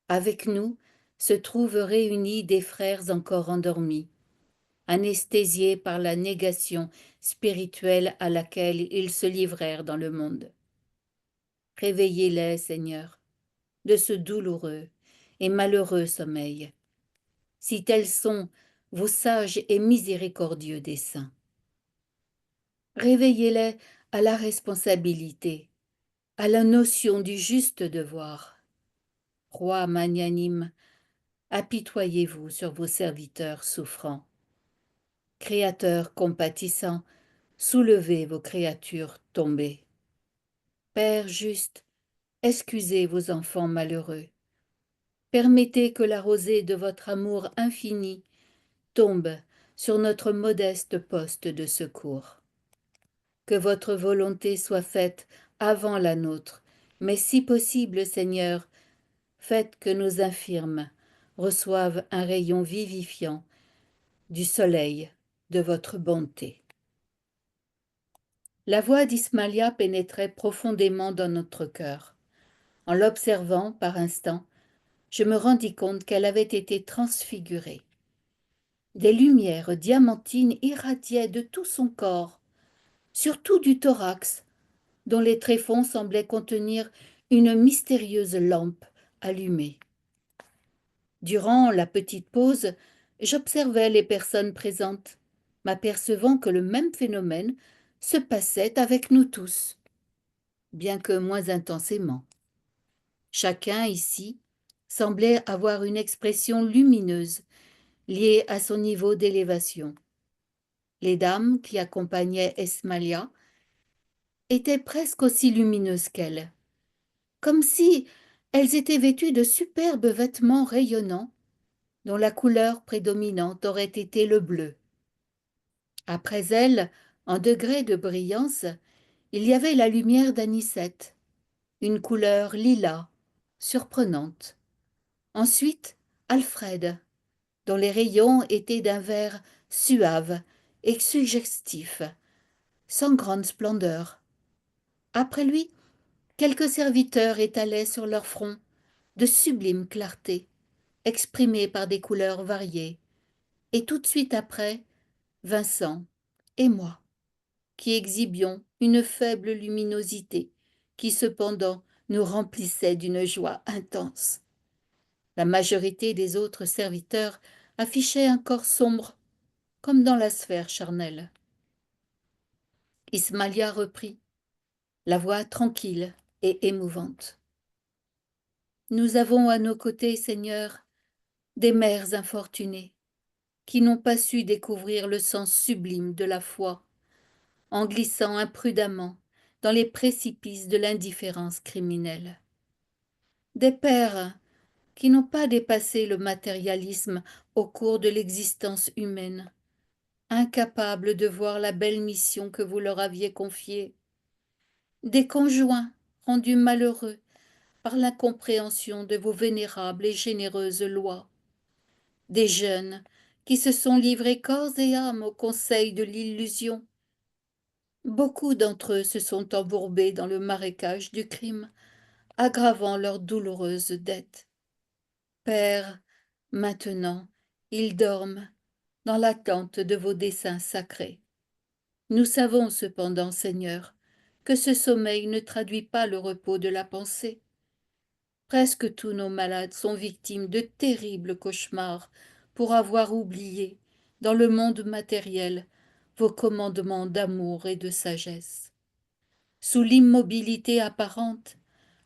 avec nous se trouvent réunis des frères encore endormis, anesthésiés par la négation spirituelle à laquelle ils se livrèrent dans le monde. Réveillez-les, Seigneur, de ce douloureux et malheureux sommeil, si tels sont vos sages et miséricordieux desseins. Réveillez-les à la responsabilité à la notion du juste devoir. Roi magnanime, apitoyez-vous sur vos serviteurs souffrants. Créateur compatissant, soulevez vos créatures tombées. Père juste, excusez vos enfants malheureux. Permettez que la rosée de votre amour infini tombe sur notre modeste poste de secours. Que votre volonté soit faite avant la nôtre, mais si possible, Seigneur, faites que nos infirmes reçoivent un rayon vivifiant du soleil de votre bonté. La voix d'Ismaïla pénétrait profondément dans notre cœur. En l'observant par instant, je me rendis compte qu'elle avait été transfigurée. Des lumières diamantines irradiaient de tout son corps, surtout du thorax, dont les tréfonds semblaient contenir une mystérieuse lampe allumée. Durant la petite pause, j'observais les personnes présentes, m'apercevant que le même phénomène se passait avec nous tous, bien que moins intensément. Chacun ici semblait avoir une expression lumineuse liée à son niveau d'élévation. Les dames qui accompagnaient Esmalia étaient presque aussi lumineuses qu'elle, comme si elles étaient vêtues de superbes vêtements rayonnants dont la couleur prédominante aurait été le bleu. Après elles, en degré de brillance, il y avait la lumière d'anisette, une couleur lilas, surprenante. Ensuite, Alfred, dont les rayons étaient d'un vert suave et suggestif, sans grande splendeur. Après lui, quelques serviteurs étalaient sur leur front de sublimes clartés, exprimées par des couleurs variées, et tout de suite après, Vincent et moi, qui exhibions une faible luminosité, qui cependant nous remplissait d'une joie intense. La majorité des autres serviteurs affichaient un corps sombre, comme dans la sphère charnelle. Ismaïla reprit, la voix tranquille et émouvante. Nous avons à nos côtés, Seigneur, des mères infortunées, qui n'ont pas su découvrir le sens sublime de la foi, en glissant imprudemment dans les précipices de l'indifférence criminelle. Des pères qui n'ont pas dépassé le matérialisme au cours de l'existence humaine, incapables de voir la belle mission que vous leur aviez confiée. Des conjoints rendus malheureux par l'incompréhension de vos vénérables et généreuses lois. Des jeunes qui se sont livrés corps et âme au conseil de l'illusion. Beaucoup d'entre eux se sont embourbés dans le marécage du crime, aggravant leurs douloureuses dettes. Père, maintenant, ils dorment dans l'attente de vos desseins sacrés. Nous savons cependant, Seigneur, que ce sommeil ne traduit pas le repos de la pensée. Presque tous nos malades sont victimes de terribles cauchemars pour avoir oublié, dans le monde matériel, vos commandements d'amour et de sagesse. Sous l'immobilité apparente,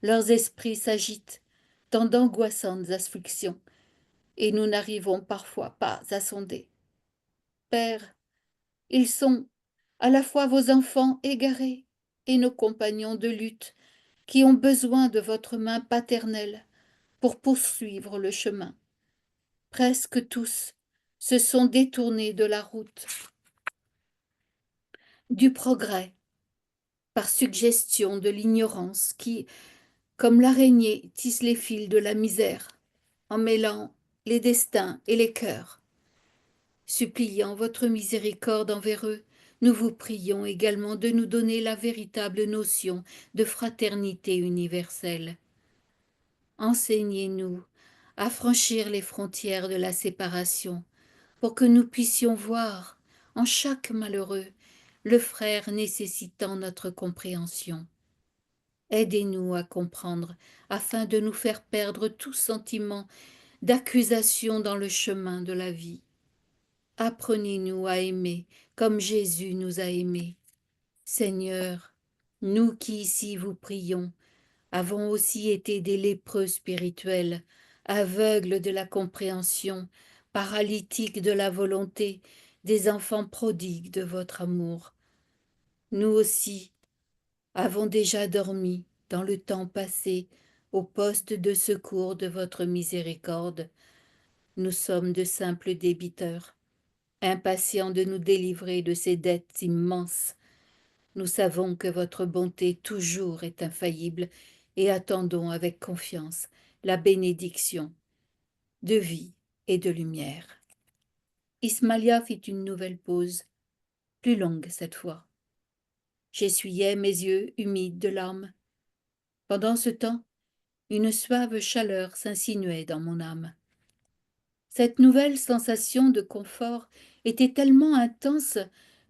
leurs esprits s'agitent dans d'angoissantes afflictions, et nous n'arrivons parfois pas à sonder. Père, ils sont à la fois vos enfants égarés et nos compagnons de lutte qui ont besoin de votre main paternelle pour poursuivre le chemin. Presque tous se sont détournés de la route du progrès par suggestion de l'ignorance qui, comme l'araignée, tisse les fils de la misère en mêlant les destins et les cœurs. Suppliant votre miséricorde envers eux, nous vous prions également de nous donner la véritable notion de fraternité universelle. Enseignez-nous à franchir les frontières de la séparation, pour que nous puissions voir, en chaque malheureux, le frère nécessitant notre compréhension. Aidez-nous à comprendre, afin de nous faire perdre tout sentiment d'accusation dans le chemin de la vie. Apprenez-nous à aimer comme Jésus nous a aimés. Seigneur, nous qui ici vous prions, avons aussi été des lépreux spirituels, aveugles de la compréhension, paralytiques de la volonté, des enfants prodigues de votre amour. Nous aussi avons déjà dormi dans le temps passé au poste de secours de votre miséricorde. Nous sommes de simples débiteurs, impatients de nous délivrer de ces dettes immenses. Nous savons que votre bonté toujours est infaillible et attendons avec confiance la bénédiction de vie et de lumière. Ismalia fit une nouvelle pause, plus longue cette fois. J'essuyais mes yeux humides de larmes. Pendant ce temps, une suave chaleur s'insinuait dans mon âme. Cette nouvelle sensation de confort était tellement intense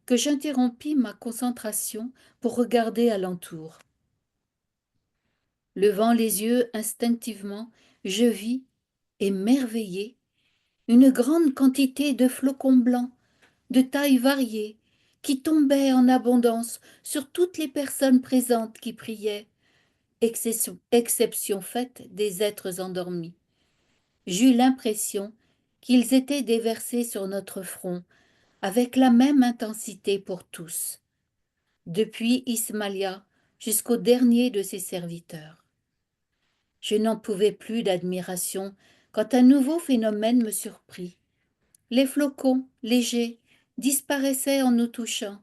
que j'interrompis ma concentration pour regarder alentour. Levant les yeux instinctivement, je vis, émerveillé, une grande quantité de flocons blancs, de tailles variées, qui tombaient en abondance sur toutes les personnes présentes qui priaient, exception faite des êtres endormis. J'eus l'impression qu'ils étaient déversés sur notre front, avec la même intensité pour tous, depuis Ismalia jusqu'au dernier de ses serviteurs. Je n'en pouvais plus d'admiration quand un nouveau phénomène me surprit. Les flocons, légers, disparaissaient en nous touchant,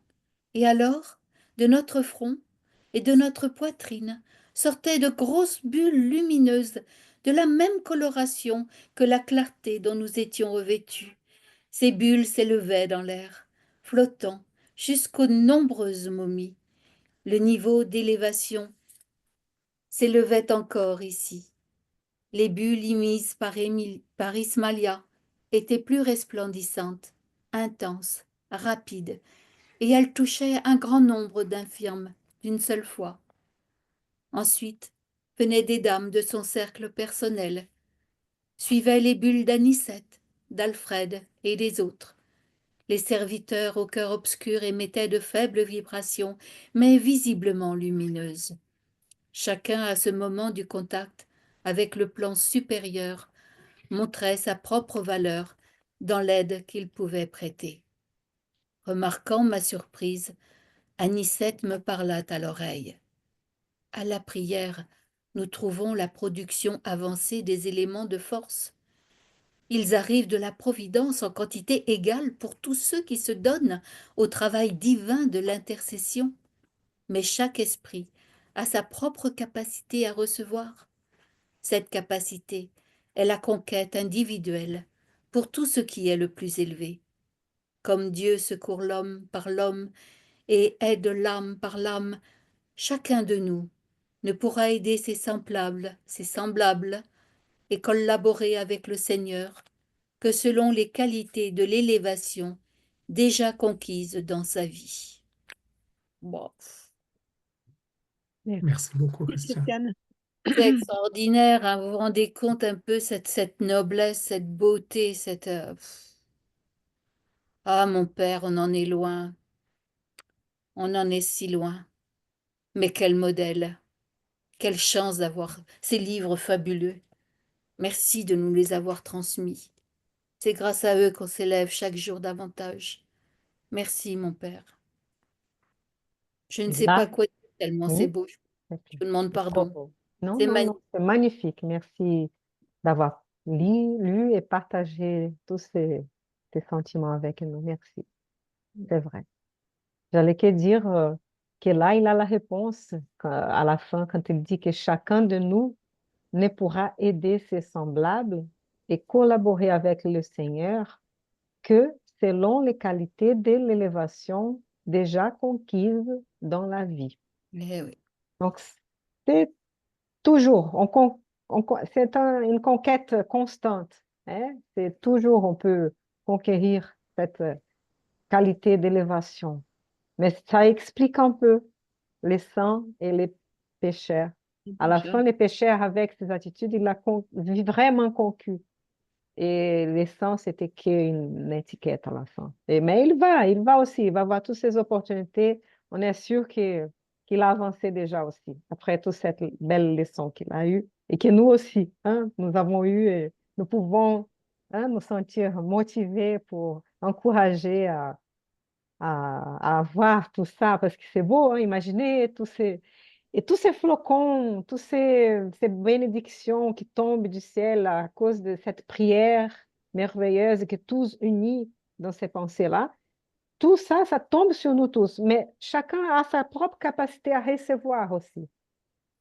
et alors, de notre front et de notre poitrine sortaient de grosses bulles lumineuses de la même coloration que la clarté dont nous étions revêtus. Ces bulles s'élevaient dans l'air, flottant jusqu'aux nombreuses momies. Le niveau d'élévation s'élevait encore ici. Les bulles émises par Ismalia étaient plus resplendissantes, intenses, rapides, et elles touchaient un grand nombre d'infirmes d'une seule fois. Ensuite venaient des dames de son cercle personnel, suivaient les bulles d'Anicette, d'Alfred et des autres. Les serviteurs au cœur obscur émettaient de faibles vibrations, mais visiblement lumineuses. Chacun, à ce moment du contact avec le plan supérieur, montrait sa propre valeur dans l'aide qu'il pouvait prêter. Remarquant ma surprise, Anicette me parla à l'oreille. À la prière, nous trouvons la production avancée des éléments de force. Ils arrivent de la providence en quantité égale pour tous ceux qui se donnent au travail divin de l'intercession. Mais chaque esprit a sa propre capacité à recevoir. Cette capacité est la conquête individuelle pour tout ce qui est le plus élevé. Comme Dieu secourt l'homme par l'homme et aide l'âme par l'âme, chacun de nous ne pourra aider ses semblables et collaborer avec le Seigneur que selon les qualités de l'élévation déjà conquises dans sa vie. Bon, Merci. Merci beaucoup, Merci, Christiane. Christiane. c'est extraordinaire, hein, vous vous rendez compte un peu cette noblesse, cette beauté, cette... Ah, mon père, on en est loin, on en est si loin. Mais quel modèle, quelle chance d'avoir ces livres fabuleux. Merci de nous les avoir transmis. C'est grâce à eux qu'on s'élève chaque jour davantage. Merci, mon père. Je ne Et sais pas là, quoi dire tellement c'est oui, beau. c'est Je vous demande trop pardon. beau. Non, C'est non, non, magnifique. c'est magnifique. Merci d'avoir lu et partagé tous ces sentiments avec nous. Merci. C'est vrai. J'allais que dire que là, il a la réponse à la fin quand il dit que chacun de nous ne pourra aider ses semblables et collaborer avec le Seigneur que selon les qualités de l'élévation déjà conquises dans la vie. Eh oui. Donc, c'est toujours, c'est une conquête constante. Hein? C'est toujours, on peut conquérir cette qualité d'élévation. Mais ça explique un peu les saints et les pécheurs. À la fin, les pécheurs, avec ces attitudes, il a vraiment conquis. Et les saints, c'était qu'une étiquette à la fin. Mais il va aussi, il va avoir toutes ces opportunités. On est sûr que qu'il a avancé déjà aussi, après toute cette belle leçon qu'il a eue et que nous aussi, hein, nous avons eu et nous pouvons hein, nous sentir motivés pour encourager à voir tout ça, parce que c'est beau, hein, imaginez et tous ces flocons, ces bénédictions qui tombent du ciel à cause de cette prière merveilleuse que tous unis dans ces pensées-là. Tout ça, ça tombe sur nous tous, mais chacun a sa propre capacité à recevoir aussi.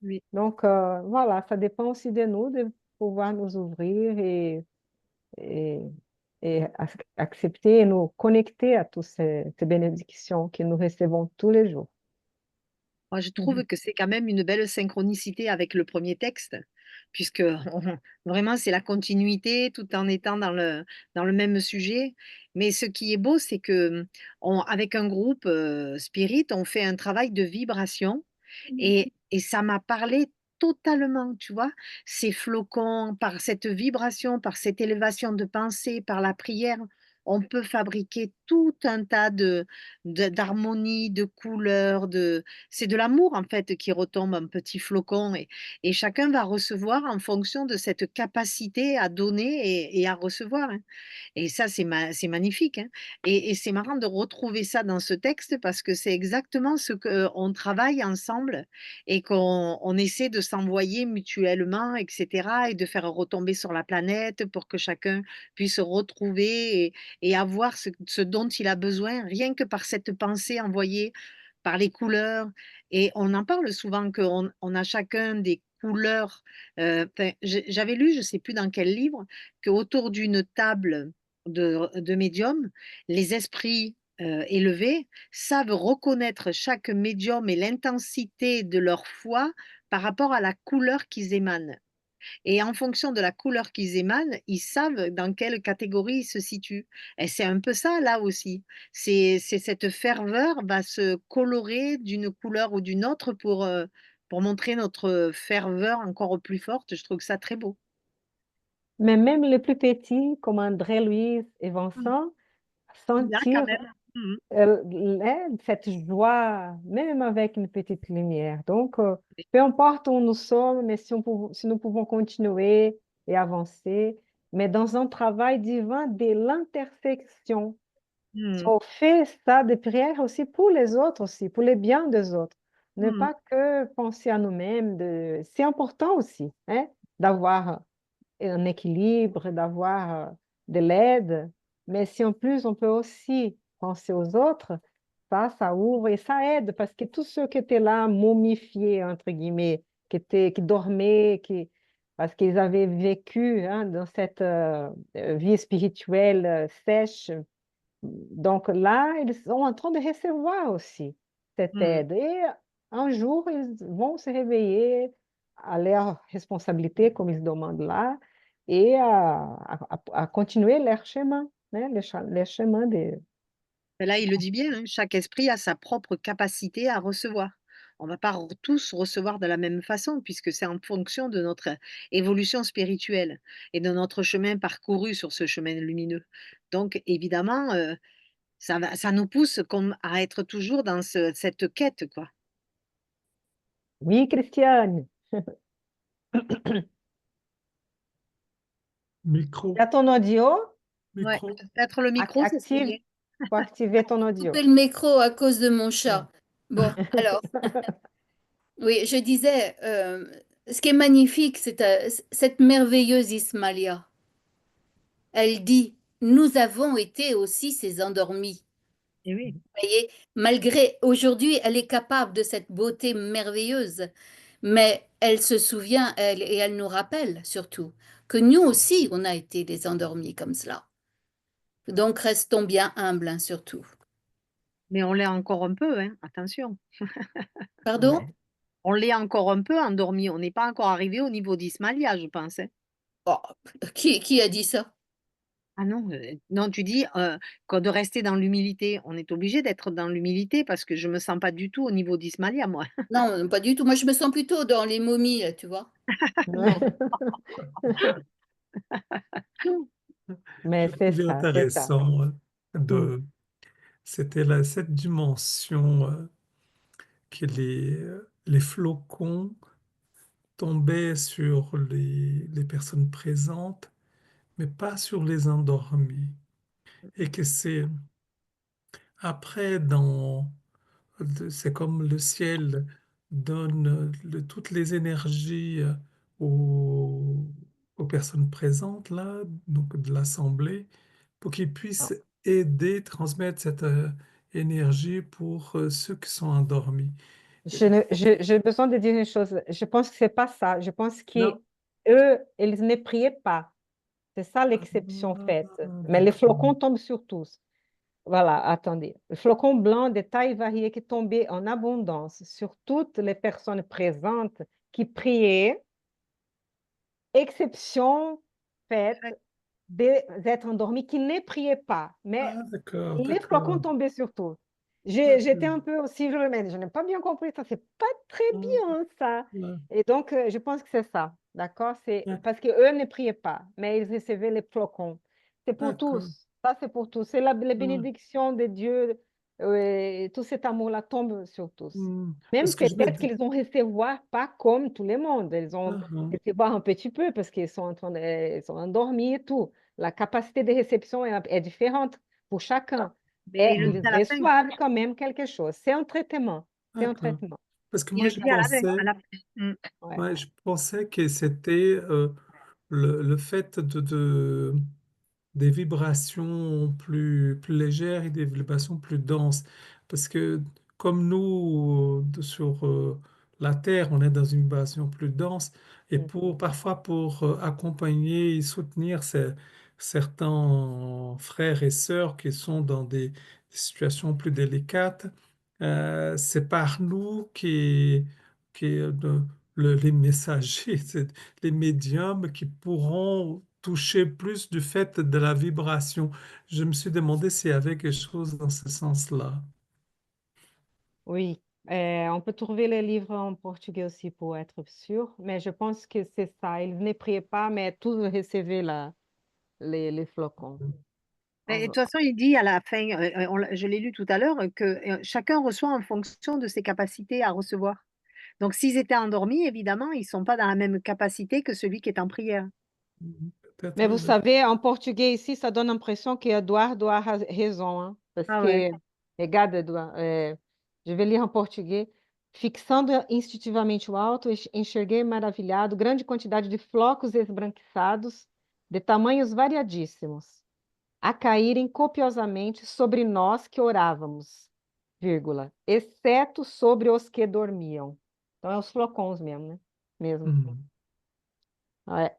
Oui. Donc, voilà, ça dépend aussi de nous de pouvoir nous ouvrir et, accepter et nous connecter à toutes ces bénédictions que nous recevons tous les jours. Moi, je trouve que c'est quand même une belle synchronicité avec le premier texte, puisque vraiment c'est la continuité tout en étant dans le même sujet. Mais ce qui est beau, c'est que avec un groupe spirit, on fait un travail de vibration et ça m'a parlé totalement, tu vois, ces flocons, par cette vibration, par cette élévation de pensée, par la prière. On peut fabriquer tout un tas d'harmonies, de couleurs, c'est de l'amour en fait qui retombe en petits flocons et chacun va recevoir en fonction de cette capacité à donner et à recevoir, hein. Et ça, c'est magnifique, hein. Et c'est marrant de retrouver ça dans ce texte parce que c'est exactement ce qu'on travaille ensemble et qu'on essaie de s'envoyer mutuellement, et cetera, et de faire retomber sur la planète pour que chacun puisse retrouver et avoir ce dont il a besoin, rien que par cette pensée envoyée, par les couleurs. Et on en parle souvent qu'on a chacun des couleurs. Enfin, j'avais lu, je ne sais plus dans quel livre, qu'autour d'une table de médium, les esprits élevés savent reconnaître chaque médium et l'intensité de leur foi par rapport à la couleur qu'ils émanent. Et en fonction de la couleur qu'ils émanent, ils savent dans quelle catégorie ils se situent. Et c'est un peu ça là aussi. C'est cette ferveur va se colorer d'une couleur ou d'une autre pour montrer notre ferveur encore plus forte. Je trouve ça très beau. Mais même les plus petits, comme André, Louise et Mmh. Vincent, Là quand sentir même. Mmh. cette joie, même avec une petite lumière. Donc, peu importe où nous sommes, mais si nous pouvons continuer et avancer, mais dans un travail divin de l'intersection. Mmh. On fait ça de prière aussi pour les autres aussi, pour les biens des autres. Ne Mmh. pas que penser à nous-mêmes. C'est important aussi, hein, d'avoir un équilibre, d'avoir de l'aide. Mais si en plus on peut aussi penser aux autres, ça ouvre et ça aide parce que tous ceux qui étaient là, momifiés, entre guillemets, qui dormaient, parce qu'ils avaient vécu hein, dans cette vie spirituelle sèche, donc là, ils sont en train de recevoir aussi cette Mmh. aide. Et un jour, ils vont se réveiller à leur responsabilité, comme ils demandent là, et à continuer leur chemin, hein, les chemins de... Là, il le dit bien, hein, chaque esprit a sa propre capacité à recevoir. On ne va pas tous recevoir de la même façon, puisque c'est en fonction de notre évolution spirituelle et de notre chemin parcouru sur ce chemin lumineux. Donc, évidemment, ça nous pousse à être toujours dans cette quête, quoi. Oui, Christiane, Micro, il y a ton audio, Ouais, micro. peut-être le micro, ce serait active, bien. faut activer ton Couper audio. le micro à cause de mon Mm. chat. Bon, alors, oui, je disais, ce qui est magnifique, c'est cette merveilleuse Ismalia. Elle dit, nous avons été aussi ces endormis. Et oui. Vous voyez, malgré aujourd'hui, elle est capable de cette beauté merveilleuse, mais elle se souvient, elle, et elle nous rappelle surtout que nous aussi, on a été des endormis comme cela. Donc, restons bien humbles, hein, surtout. Mais on l'est encore un peu, hein, attention. Pardon? Ouais. On l'est encore un peu endormi. On n'est pas encore arrivé au niveau d'Ismalia, je pense, hein. Oh, qui a dit ça? Ah non, non, tu dis, que de rester dans l'humilité. On est obligé d'être dans l'humilité parce que je me sens pas du tout au niveau d'Ismalia, moi. Non, pas du tout. Moi, je me sens plutôt dans les momies, là, tu vois. Non. Mais Je c'est trouvais ça, c'est ça. intéressant Mm. de, c'était là, cette dimension que les flocons tombaient sur les personnes présentes, mais pas sur les endormis. Et que c'est après, c'est comme le ciel donne toutes les énergies aux, aux personnes présentes là, donc de l'assemblée, pour qu'ils puissent aider, transmettre cette énergie pour ceux qui sont endormis. J'ai besoin de dire une chose. Je pense que c'est pas ça. Je pense Non. qu'eux, ils ne priaient pas. C'est ça l'exception faite. Mais les D'accord. flocons tombent sur tous. Voilà, attendez. Le flocon blanc de taille variée qui tombait en abondance sur toutes les personnes présentes qui priaient, exception faite des êtres endormis qui ne priaient pas. Mais Ah, d'accord, les flocons d'accord. tombaient sur tous. J'étais D'accord. un peu aussi, je n'ai pas bien compris ça, c'est pas très Ah, bien ça. ah, Et donc, je pense que c'est ça, d'accord? C'est ah, parce qu'eux ne priaient pas, mais ils recevaient les flocons. C'est pour d'accord. tous, ça c'est pour tous. C'est la Ah, bénédiction de Dieu, tout cet amour-là tombe sur tous. hmm. Même Parce que je me peut-être dis, qu'ils ont recevoir pas comme tout le monde, ils ont ah, ah, recevoir un petit peu parce qu'ils sont en train ils sont endormis et tout. La capacité de réception est différente pour chacun. Et Mais il le ils dit à la fin. reçoivent quand même quelque chose. C'est un traitement. C'est un d'accord. traitement. Parce que Il moi, le je dit à la fin. pensais, À la fin. Mm. Ouais. ouais, je pensais que c'était le fait des vibrations plus légères et des vibrations plus denses. Parce que comme nous, sur la Terre, on est dans une vibration plus dense, et parfois pour accompagner et soutenir certains frères et sœurs qui sont dans des situations plus délicates, c'est par nous les messagers, c'est les médiums qui pourront toucher plus du fait de la vibration. Je me suis demandé s'il y avait quelque chose dans ce sens-là. Oui. On peut trouver les livres en portugais aussi pour être sûr, mais je pense que c'est ça. Ils ne priaient pas, mais tous recevaient les flocons. Et de toute façon, il dit à la fin, je l'ai lu tout à l'heure, que chacun reçoit en fonction de ses capacités à recevoir. Donc, s'ils étaient endormis, évidemment, ils ne sont pas dans la même capacité que celui qui est en prière. Mais Peut-être, vous savez, en portugais ici, ça donne l'impression que Eduardo a raison, hein, parce Ah ouais. que, regarde, Eduardo, je vais ler em português. Fixando instintivamente o alto, enxerguei maravilhado grande quantidade de flocos esbranquiçados, de tamanhos variadíssimos, a caírem copiosamente sobre nós que orávamos, vírgula, exceto sobre os que dormiam. Então, é os flocons mesmo, né? Mesmo. hmm. Ouais.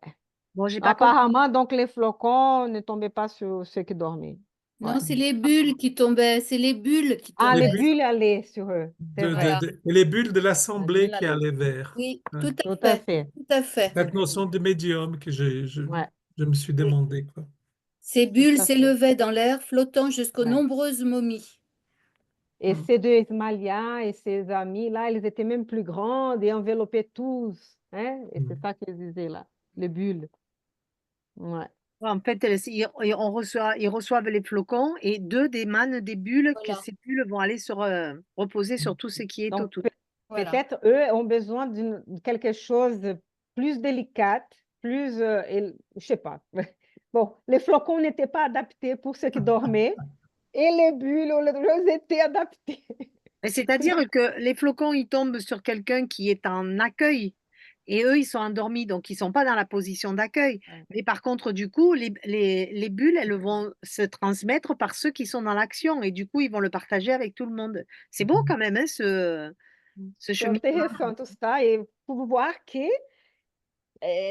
Bon, j'ai pas compris. Apparemment, donc les flocons ne tombaient pas sur ceux qui dormaient. Ouais. Non, c'est les bulles qui tombaient, c'est les bulles qui Ah, Les les tombaient. bulles bulles allaient sur eux, c'est vrai. Voilà. et les bulles de Les l'assemblée bulles qui allaient. allaient vers. Oui, Ouais. tout Tout à à fait, fait. tout à fait. Cette notion de médium que Ouais, je me suis Et, demandé, quoi. Ces tout bulles à fait. s'élevaient dans l'air, flottant jusqu'aux Ouais. nombreuses momies. Et Hmm. ces deux Ismaïla et ses amis, là, ils étaient même plus grands et enveloppaient tous. Hein? Et c'est Hmm. ça qu'ils disaient là, les bulles. Ouais. en fait, ils reçoivent les flocons et d'eux d'émanent des bulles, que Voilà, ces bulles vont aller reposer sur tout ce qui est Donc, autour. voilà. peut-être eux ont besoin de quelque chose de plus délicate, plus, je sais pas. Bon, les flocons n'étaient pas adaptés pour ceux qui dormaient et les bulles, elles étaient adaptées. Et c'est-à-dire que les flocons, ils tombent sur quelqu'un qui est en accueil et eux, ils sont endormis, donc ils ne sont pas dans la position d'accueil. Ouais. Mais par contre, du coup, les bulles, elles vont se transmettre par ceux qui sont dans l'action et du coup, ils vont le partager avec tout le monde. C'est beau quand même, hein, ce C'est cheminement. intéressant tout ça et pour voir que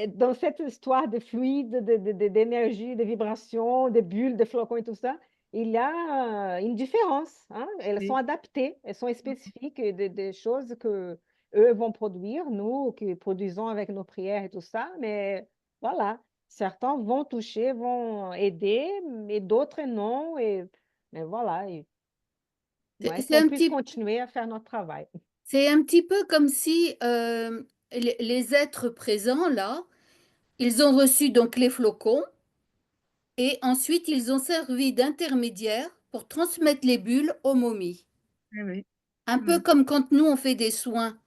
dans cette histoire de fluide, d'énergie, de vibrations, de bulles, de flocons et tout ça, il y a une différence. Hein? Elles sont Oui. adaptées, elles sont spécifiques des choses que eux vont produire, nous qui produisons avec nos prières et tout ça. Mais voilà, certains vont toucher, vont aider, mais d'autres non. Mais voilà, ouais, C'est qu'on un puisse petit, continuer à faire notre travail. c'est un petit peu comme si les êtres présents là, ils ont reçu donc les flocons et ensuite ils ont servi d'intermédiaire pour transmettre les bulles aux momies. Oui, oui. Un peu comme quand nous, on fait des soins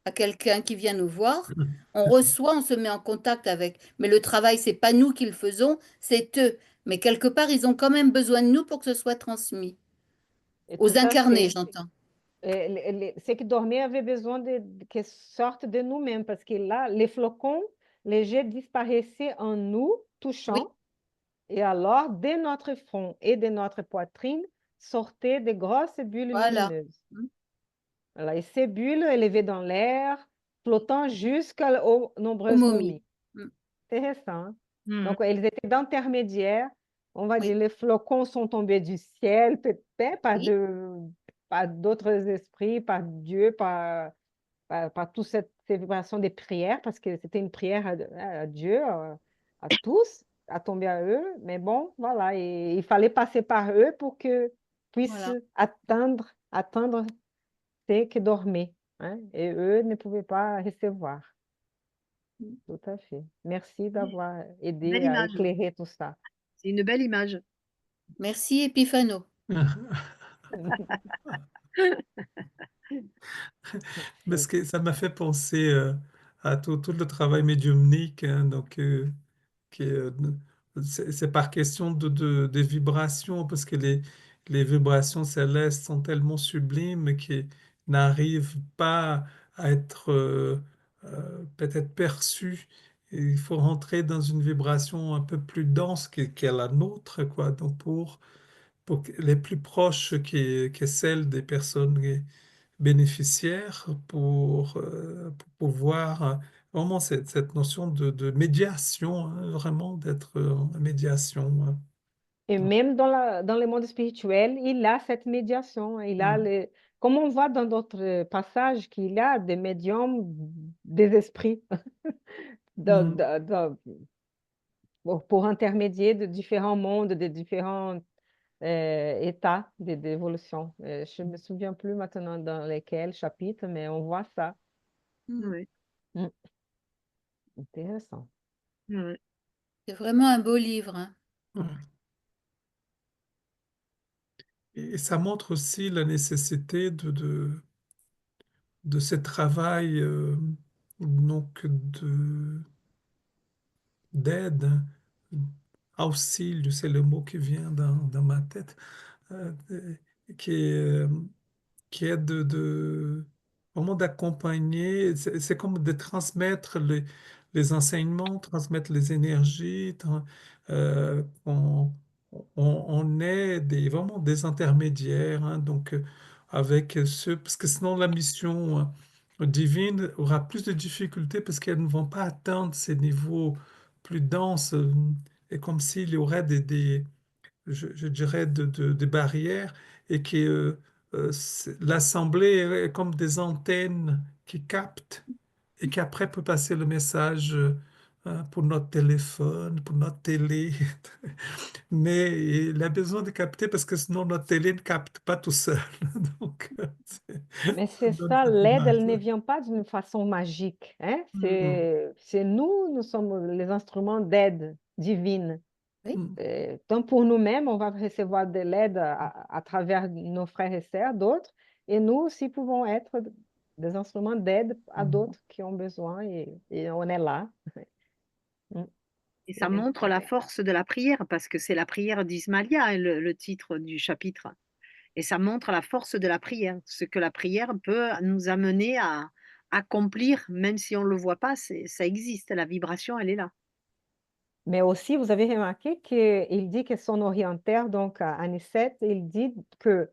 à quelqu'un qui vient nous voir, on reçoit, on se met en contact avec. Mais le travail, c'est pas nous qui le faisons, c'est eux. Mais quelque part, ils ont quand même besoin de nous pour que ce soit transmis. Et tout Aux à incarnés, fait. j'entends. Ceux qui dormaient avaient besoin que sortent de nous-mêmes, parce que là, les flocons légers disparaissaient en nous, Oui, touchant, et alors, de notre front et de notre poitrine, sortaient de grosses bulles voilà. lumineuses. Voilà, et ces bulles élevées dans l'air, flottant jusqu'aux Aux nombreuses momies. momies. Intéressant, hein? Mhm. Donc, elles étaient d'intermédiaires. On va Oui. dire, les flocons sont tombés du ciel, peut-être Oui. par d'autres esprits, par Dieu, par toutes ces vibrations des prières, parce que c'était une prière à Dieu, à tous, à tomber à eux. Mais bon, voilà, et il fallait passer par eux pour que puissent Voilà. atteindre ceux qui dormaient, hein, et eux ne pouvaient pas recevoir. Tout à fait. Merci d'avoir aidé Belle à image. éclairer tout ça. C'est une belle image. Merci, Epiphano. Parce que ça m'a fait penser à tout le travail médiumnique, hein, donc qui est, c'est par question des vibrations, parce que les vibrations célestes sont tellement sublimes qu'ils n'arrivent pas à être peut-être perçues. Et il faut rentrer dans une vibration un peu plus dense qu'est la nôtre, quoi. Donc pour les plus proches qui est celle des personnes bénéficiaires pour pouvoir vraiment cette notion de médiation, hein, vraiment d'être en médiation. Hein. Et même dans le monde spirituel, il a cette médiation. Mm. Comme on voit dans d'autres passages, qu'il a des médiums des esprits de- Mm. de- pour intermédier de différents mondes, de différents états d'évolution. Je ne me souviens plus maintenant dans lesquels chapitres, mais on voit ça. Ouais, Mm. Intéressant. ouais. C'est vraiment un beau livre, hein. Ouais. Et ça montre aussi la nécessité de ce travail donc d'aide, hein. Auxilio, c'est le mot qui vient dans ma tête, euh, qui est, qui est vraiment d'accompagner, c'est comme de transmettre les enseignements, transmettre les énergies, on est vraiment des intermédiaires, hein, donc avec ceux, parce que sinon la mission divine aura plus de difficultés parce qu'elles ne vont pas atteindre ces niveaux plus denses, et comme s'il y aurait je dirais, des barrières et que l'assemblée est comme des antennes qui captent et qui après peut passer le message pour notre téléphone, pour notre télé. Mais il a besoin de capter parce que sinon notre télé ne capte pas tout seul. Donc, Mais ça c'est donne ça, cette l'aide, elle ne image. vient pas d'une façon magique, hein? Mm, C'est nous, nous sommes les instruments d'aide divine. Oui, mm, Tant pour nous-mêmes, on va recevoir de l'aide à travers nos frères et sœurs, d'autres, et nous aussi pouvons être des instruments d'aide à mm, d'autres qui ont besoin, et on est là. Mm. Et ça montre Intéressant. la force de la prière, parce que c'est la prière d'Ismaïlia, hein, le titre du chapitre. Et ça montre la force de la prière, ce que la prière peut nous amener à accomplir, même si on ne le voit pas, ça existe, la vibration, elle est là. Mais aussi, vous avez remarqué qu'il dit que son orientaire, donc à Anicet, il dit que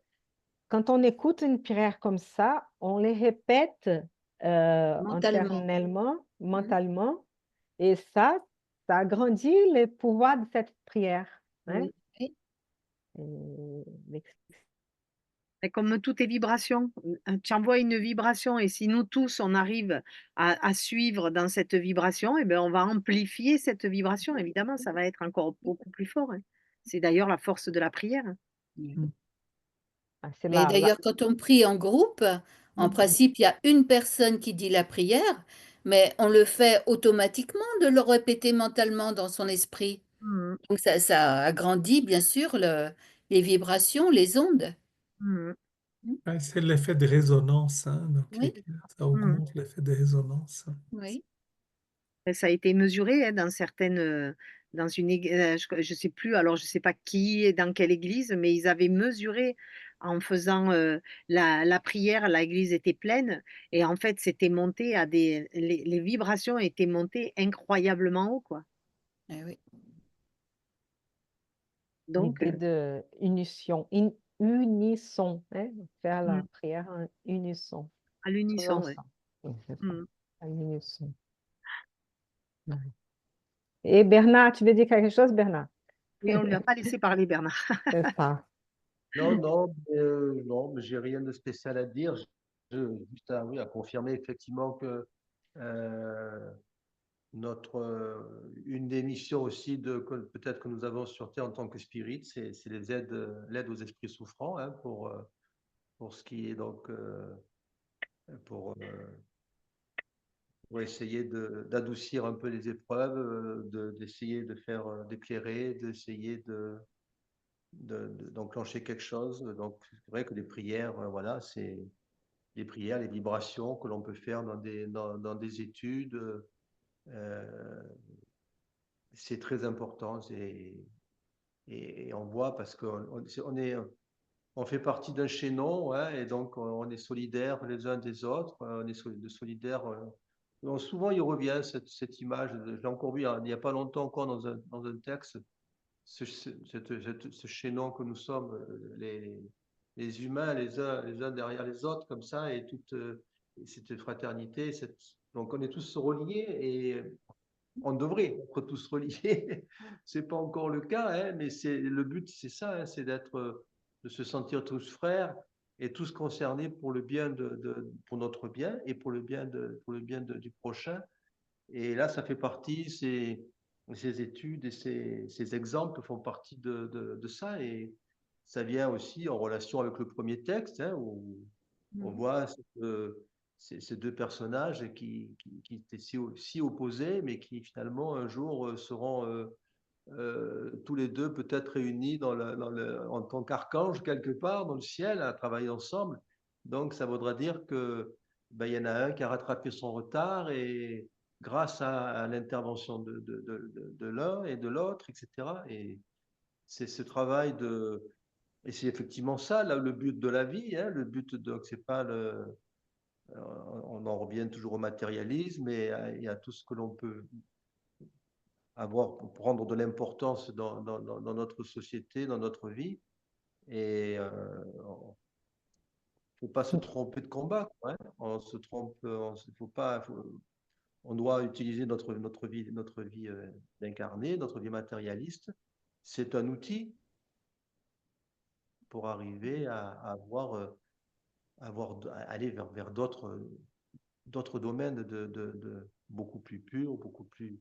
quand on écoute une prière comme ça, on les répète mentalement. internellement, Mhm. mentalement, et ça agrandit le pouvoir de cette prière, hein. Oui. Oui, Et Et comme toutes les vibrations, tu envoies une vibration et si nous tous, on arrive à suivre dans cette vibration, et ben, on va amplifier cette vibration. Évidemment, ça va être encore beaucoup plus fort, hein. C'est d'ailleurs la force de la prière, hein. mm, c'est mais d'ailleurs, quand on prie en groupe, en mm, principe, il y a une personne qui dit la prière, mais on le fait automatiquement de le répéter mentalement dans son esprit. Mmh Donc ça agrandit bien sûr les vibrations, les ondes. mh. Ouais, c'est l'effet de résonance, hein, donc Oui, ça augmente l'effet de résonance. oui. Et ça a été mesuré hein, dans certaines, dans une, je sais plus, alors je sais pas qui et dans quelle église, mais ils avaient mesuré en faisant la prière, l'église était pleine et en fait c'était monté à les vibrations étaient montées incroyablement haut quoi. Eh oui. Donc, L'idée de unisson, hein, faire la mm, prière en unisson, à tous l'unisson, ouais. ensemble. Oui, c'est ça, Mm. à l'unisson. Ouais. Et Bernard, tu veux dire quelque chose, Bernard? Et on lui a pas laissé parler Bernard. C'est ça. Non, mais j'ai rien de spécial à dire. Juste oui, à confirmer effectivement que euh, une des missions aussi peut-être que nous avons sur Terre en tant que spirit, c'est l'aide aux esprits souffrants hein, pour ce qui est donc pour, euh, pour essayer d'adoucir un peu les épreuves, d'essayer de faire d'éclairer, d'essayer d'enclencher quelque chose. Donc c'est vrai que les prières, voilà, c'est les prières, les vibrations que l'on peut faire dans des études. Euh, c'est très important et on voit parce on fait partie d'un chaînon hein, et donc on est solidaires les uns des autres, on est solidaires. Donc souvent il revient cette image, j'ai encore vu il n'y a pas longtemps encore dans un texte, ce chaînon que nous sommes, les humains les uns derrière les autres comme ça et toute cette fraternité, donc on est tous reliés et on devrait être tous reliés. C'est pas encore le cas, hein, mais le but, c'est ça, hein, c'est de se sentir tous frères et tous concernés pour le bien pour notre bien et pour le bien du prochain. Et là, ça fait partie, ces études et ces exemples font partie de ça et ça vient aussi en relation avec le premier texte, hein, où on voit ces deux personnages qui étaient si opposés, mais qui finalement un jour seront tous les deux peut-être réunis en tant qu'archanges quelque part dans le ciel à travailler ensemble. Donc ça voudra dire que ben, il y en a un qui a rattrapé son retard et grâce à l'intervention de l'un et de l'autre, etc. Et c'est ce travail et c'est effectivement ça là, le but de la vie. Hein, le but donc c'est pas on en revient toujours au matérialisme et à tout ce que l'on peut avoir pour prendre de l'importance dans notre société, dans notre vie. Et il ne faut pas se tromper de combat. Quoi, hein. On se trompe, faut pas, on doit utiliser notre vie d'incarné, notre vie matérialiste. C'est un outil pour arriver à aller vers d'autres domaines beaucoup plus purs, beaucoup plus.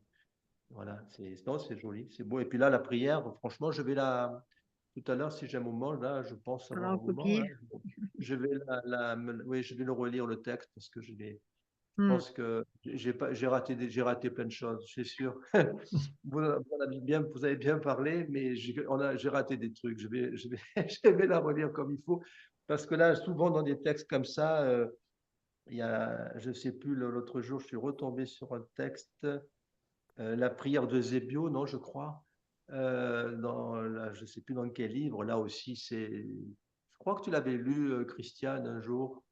Voilà, non, c'est joli, c'est beau. Et puis là, la prière, franchement, tout à l'heure, si j'ai un moment, là, je pense avoir Alors, un moment, là, copier. je vais oui, je vais le relire le texte parce que je Mm. pense que j'ai raté plein de choses, c'est sûr. Vous avez bien parlé, mais j'ai raté des trucs. Je vais la relire comme il faut parce que là, souvent dans des textes comme ça, je sais plus, l'autre jour, je suis retombé sur un texte. La prière de Zébio, non, je crois. Je ne sais plus dans quel livre. Là aussi, je crois que tu l'avais lu, Christiane, un jour,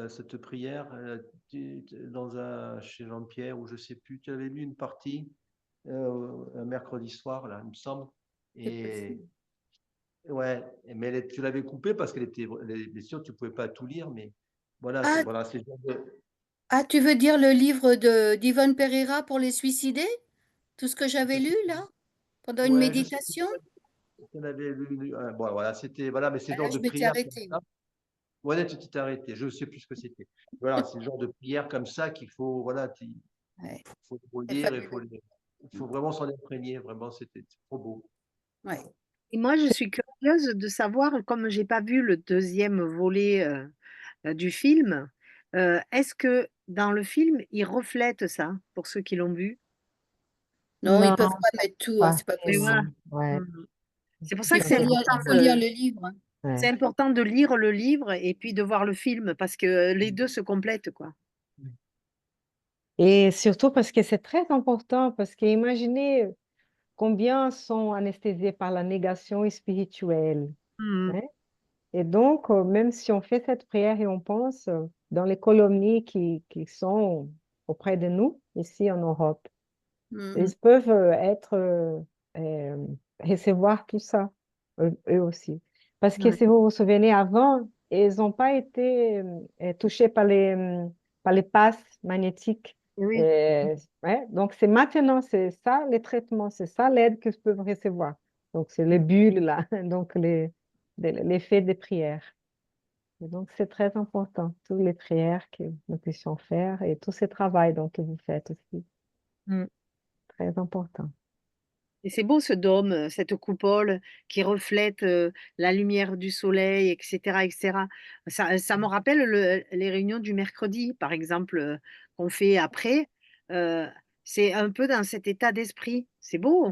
cette prière, chez Jean-Pierre, ou je ne sais plus. Tu avais lu une partie un mercredi soir, là, il me semble. C'est Et possible. ouais, mais tu l'avais coupée parce bien sûr, tu ne pouvais pas tout lire, mais Ah, voilà, c'est le genre ah, tu veux dire le livre de d'Yvonne Pereira pour les suicidés? Tout ce que j'avais lu là, pendant une ouais, je sais plus. méditation? On avait lu, bon, voilà, voilà, mais c'est Ah, le là, genre de je m'étais prière comme arrêtée. ça. Ouais, tu t'es arrêté, je ne sais plus ce que c'était. Voilà, c'est le genre de prière comme ça qu'il faut, voilà, Ouais, faut le c'est lire, fabuleux. il faut vraiment s'en imprégner, vraiment, c'est trop beau. Ouais. Et moi, je suis curieuse de savoir, comme j'ai pas vu le deuxième volet du film, est-ce que dans le film, il reflète ça pour ceux qui l'ont vu? Non, ils Non, peuvent pas mettre tout, hein, pas c'est pas Mais possible. voilà. tellement. Ouais. Mm. C'est pour ça Il que faut c'est Ça, lire, important il faut lire le livre. Hein. C'est Ouais. important de lire le livre et puis de voir le film parce que les 2 se complètent, quoi. Et surtout parce que c'est très important, parce que imaginez combien sont anesthésiés par la négation spirituelle, Mmh. hein. Et donc, même si on fait cette prière et on pense dans les colonies qui sont auprès de nous, ici en Europe, Mhm. ils peuvent euh, recevoir tout ça, eux aussi. Parce que Ouais. si vous vous souvenez, avant, ils n'ont pas été touchés par les passes magnétiques. Oui. Ouais, donc, c'est maintenant, c'est ça les traitements, c'est ça l'aide qu'ils peuvent recevoir. Donc, c'est les bulles, là, donc l'effet des prières. Et donc, c'est très important, toutes les prières que nous puissions faire et tout ce travail donc, que vous faites aussi, Mmh. très important. Et c'est beau ce dôme, cette coupole qui reflète, la lumière du soleil et cetera et cetera. Ça me rappelle les réunions du mercredi, par exemple, qu'on fait après, heu, c'est un peu dans cet état d'esprit. C'est beau.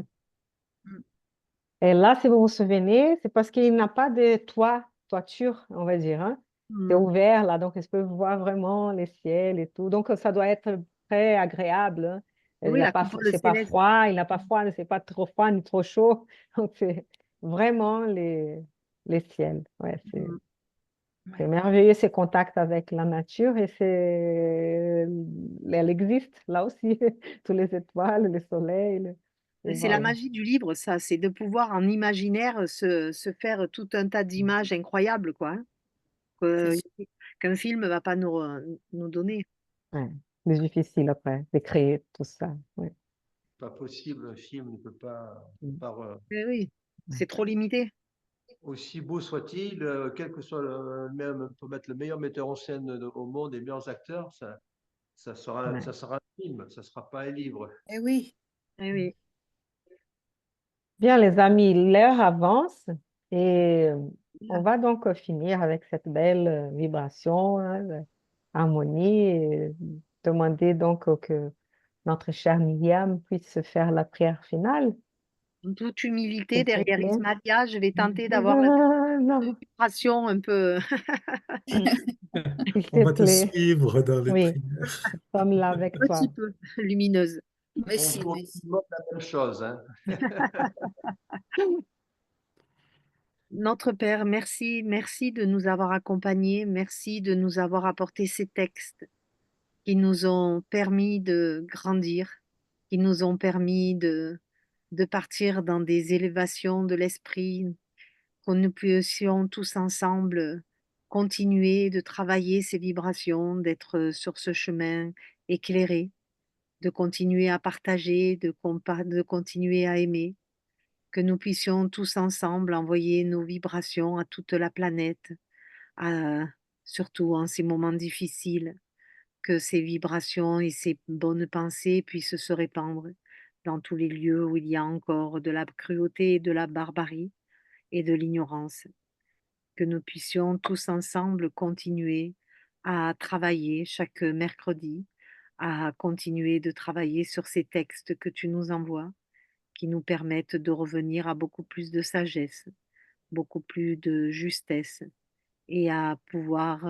Et là, si vous vous souvenez, c'est parce qu'il n'a pas de toiture, on va dire, hein. C'est Mmh. ouvert là, donc ils peuvent voir vraiment les ciels et tout. Donc ça doit être très agréable, hein. Il Oui, n'a la pas, coupole c'est pas céleste. froid, il n'a pas froid, c'est pas trop froid ni trop chaud. Donc c'est vraiment les ciels. Ouais, Mmh. c'est Ouais. merveilleux ces contacts avec la nature et elle existe là aussi, tous les étoiles, le soleil, et C'est la voilà. magie du livre ça, c'est de pouvoir en imaginaire se faire tout un tas d'images incroyables quoi, hein, C'est que sûr. qu'un film va pas nous donner. Ouais, c'est difficile après de créer tout ça. Ouais. Pas possible, un film ne peut pas, Mm. par Eh oui, Ouais. c'est trop limité. aussi beau soit-il, quel que soit même, on peut mettre le meilleur metteur en scène au monde, les meilleurs acteurs, Ouais. ça sera un film, ça ne sera pas un livre. Eh oui. Eh oui. Bien, les amis, l'heure avance et on va donc finir avec cette belle vibration, hein, harmonie et demander donc que notre chère Myriam puisse faire la prière finale, En toute humilité, s'il te derrière plaît. Ismaïla, je vais tenter d'avoir une Non, vibration un peu s'il On te va te plaît. suivre dans les Oui, prières. nous sommes là avec un petit toi. peu lumineuse. On Merci, pour tout merci. le monde la même chose, hein. Notre Père, merci, merci de nous avoir accompagnés, merci de nous avoir apporté ces textes qui nous ont permis de grandir, qui nous ont permis de partir dans des élévations de l'esprit, que nous puissions tous ensemble continuer de travailler ces vibrations, d'être sur ce chemin éclairé, de continuer à partager, de continuer à aimer, que nous puissions tous ensemble envoyer nos vibrations à toute la planète, à- surtout en ces moments difficiles, que ces vibrations et ces bonnes pensées puissent se répandre dans tous les lieux où il y a encore de la cruauté, de la barbarie et de l'ignorance, que nous puissions tous ensemble continuer à travailler chaque mercredi, à continuer de travailler sur ces textes que tu nous envoies, qui nous permettent de revenir à beaucoup plus de sagesse, beaucoup plus de justesse et à pouvoir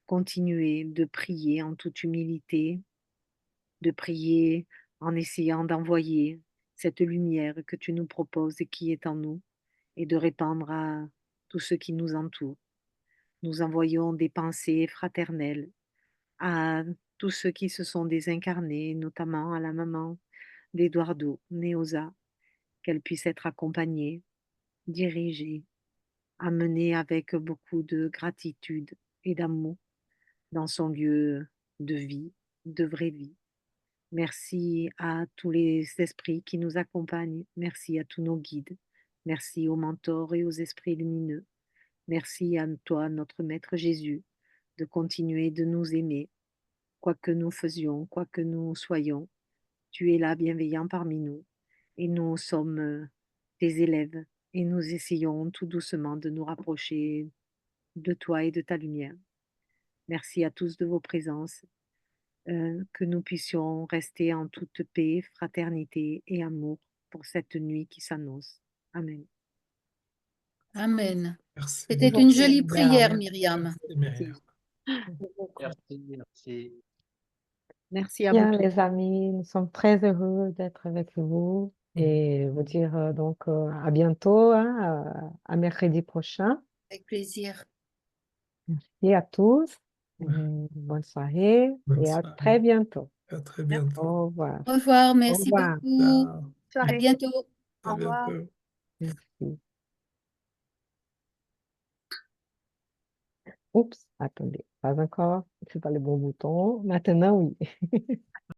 continuer de prier en toute humilité, de prier en essayant d'envoyer cette lumière que tu nous proposes et qui est en nous et de répandre à tous ceux qui nous entourent. Nous envoyons des pensées fraternelles à tous ceux qui se sont désincarnés, notamment à la maman d'Eduardo, Neosa, qu'elle puisse être accompagnée, dirigée, amenée avec beaucoup de gratitude et d'amour dans son lieu de vie, de vraie vie. Merci à tous les esprits qui nous accompagnent. Merci à tous nos guides. Merci aux mentors et aux esprits lumineux. Merci à toi, notre Maître Jésus, de continuer de nous aimer, quoi que nous faisions, quoi que nous soyons. Tu es là, bienveillant parmi nous, et nous sommes tes élèves, et nous essayons tout doucement de nous rapprocher de toi et de ta lumière. Merci à tous de vos présences, que nous puissions rester en toute paix, fraternité et amour pour cette nuit qui s'annonce. Amen. Amen. Merci C'était beaucoup. une jolie Bien, prière, merci Myriam. Merci, Myriam. beaucoup. Merci, merci. Merci à vous Bien, tous. les amis, nous sommes très heureux d'être avec vous et vous dire donc à bientôt, hein, à mercredi prochain. Avec plaisir. Et à tous, Ouais. bonne soirée Bonne et à soirée. très bientôt. À très bientôt. Au revoir. Au revoir, Au merci revoir. beaucoup. Ciao. À Soirée. bientôt. À Au revoir. bientôt. Merci. Oups, attendez, pas encore. C'est pas le bon bouton. Maintenant, oui.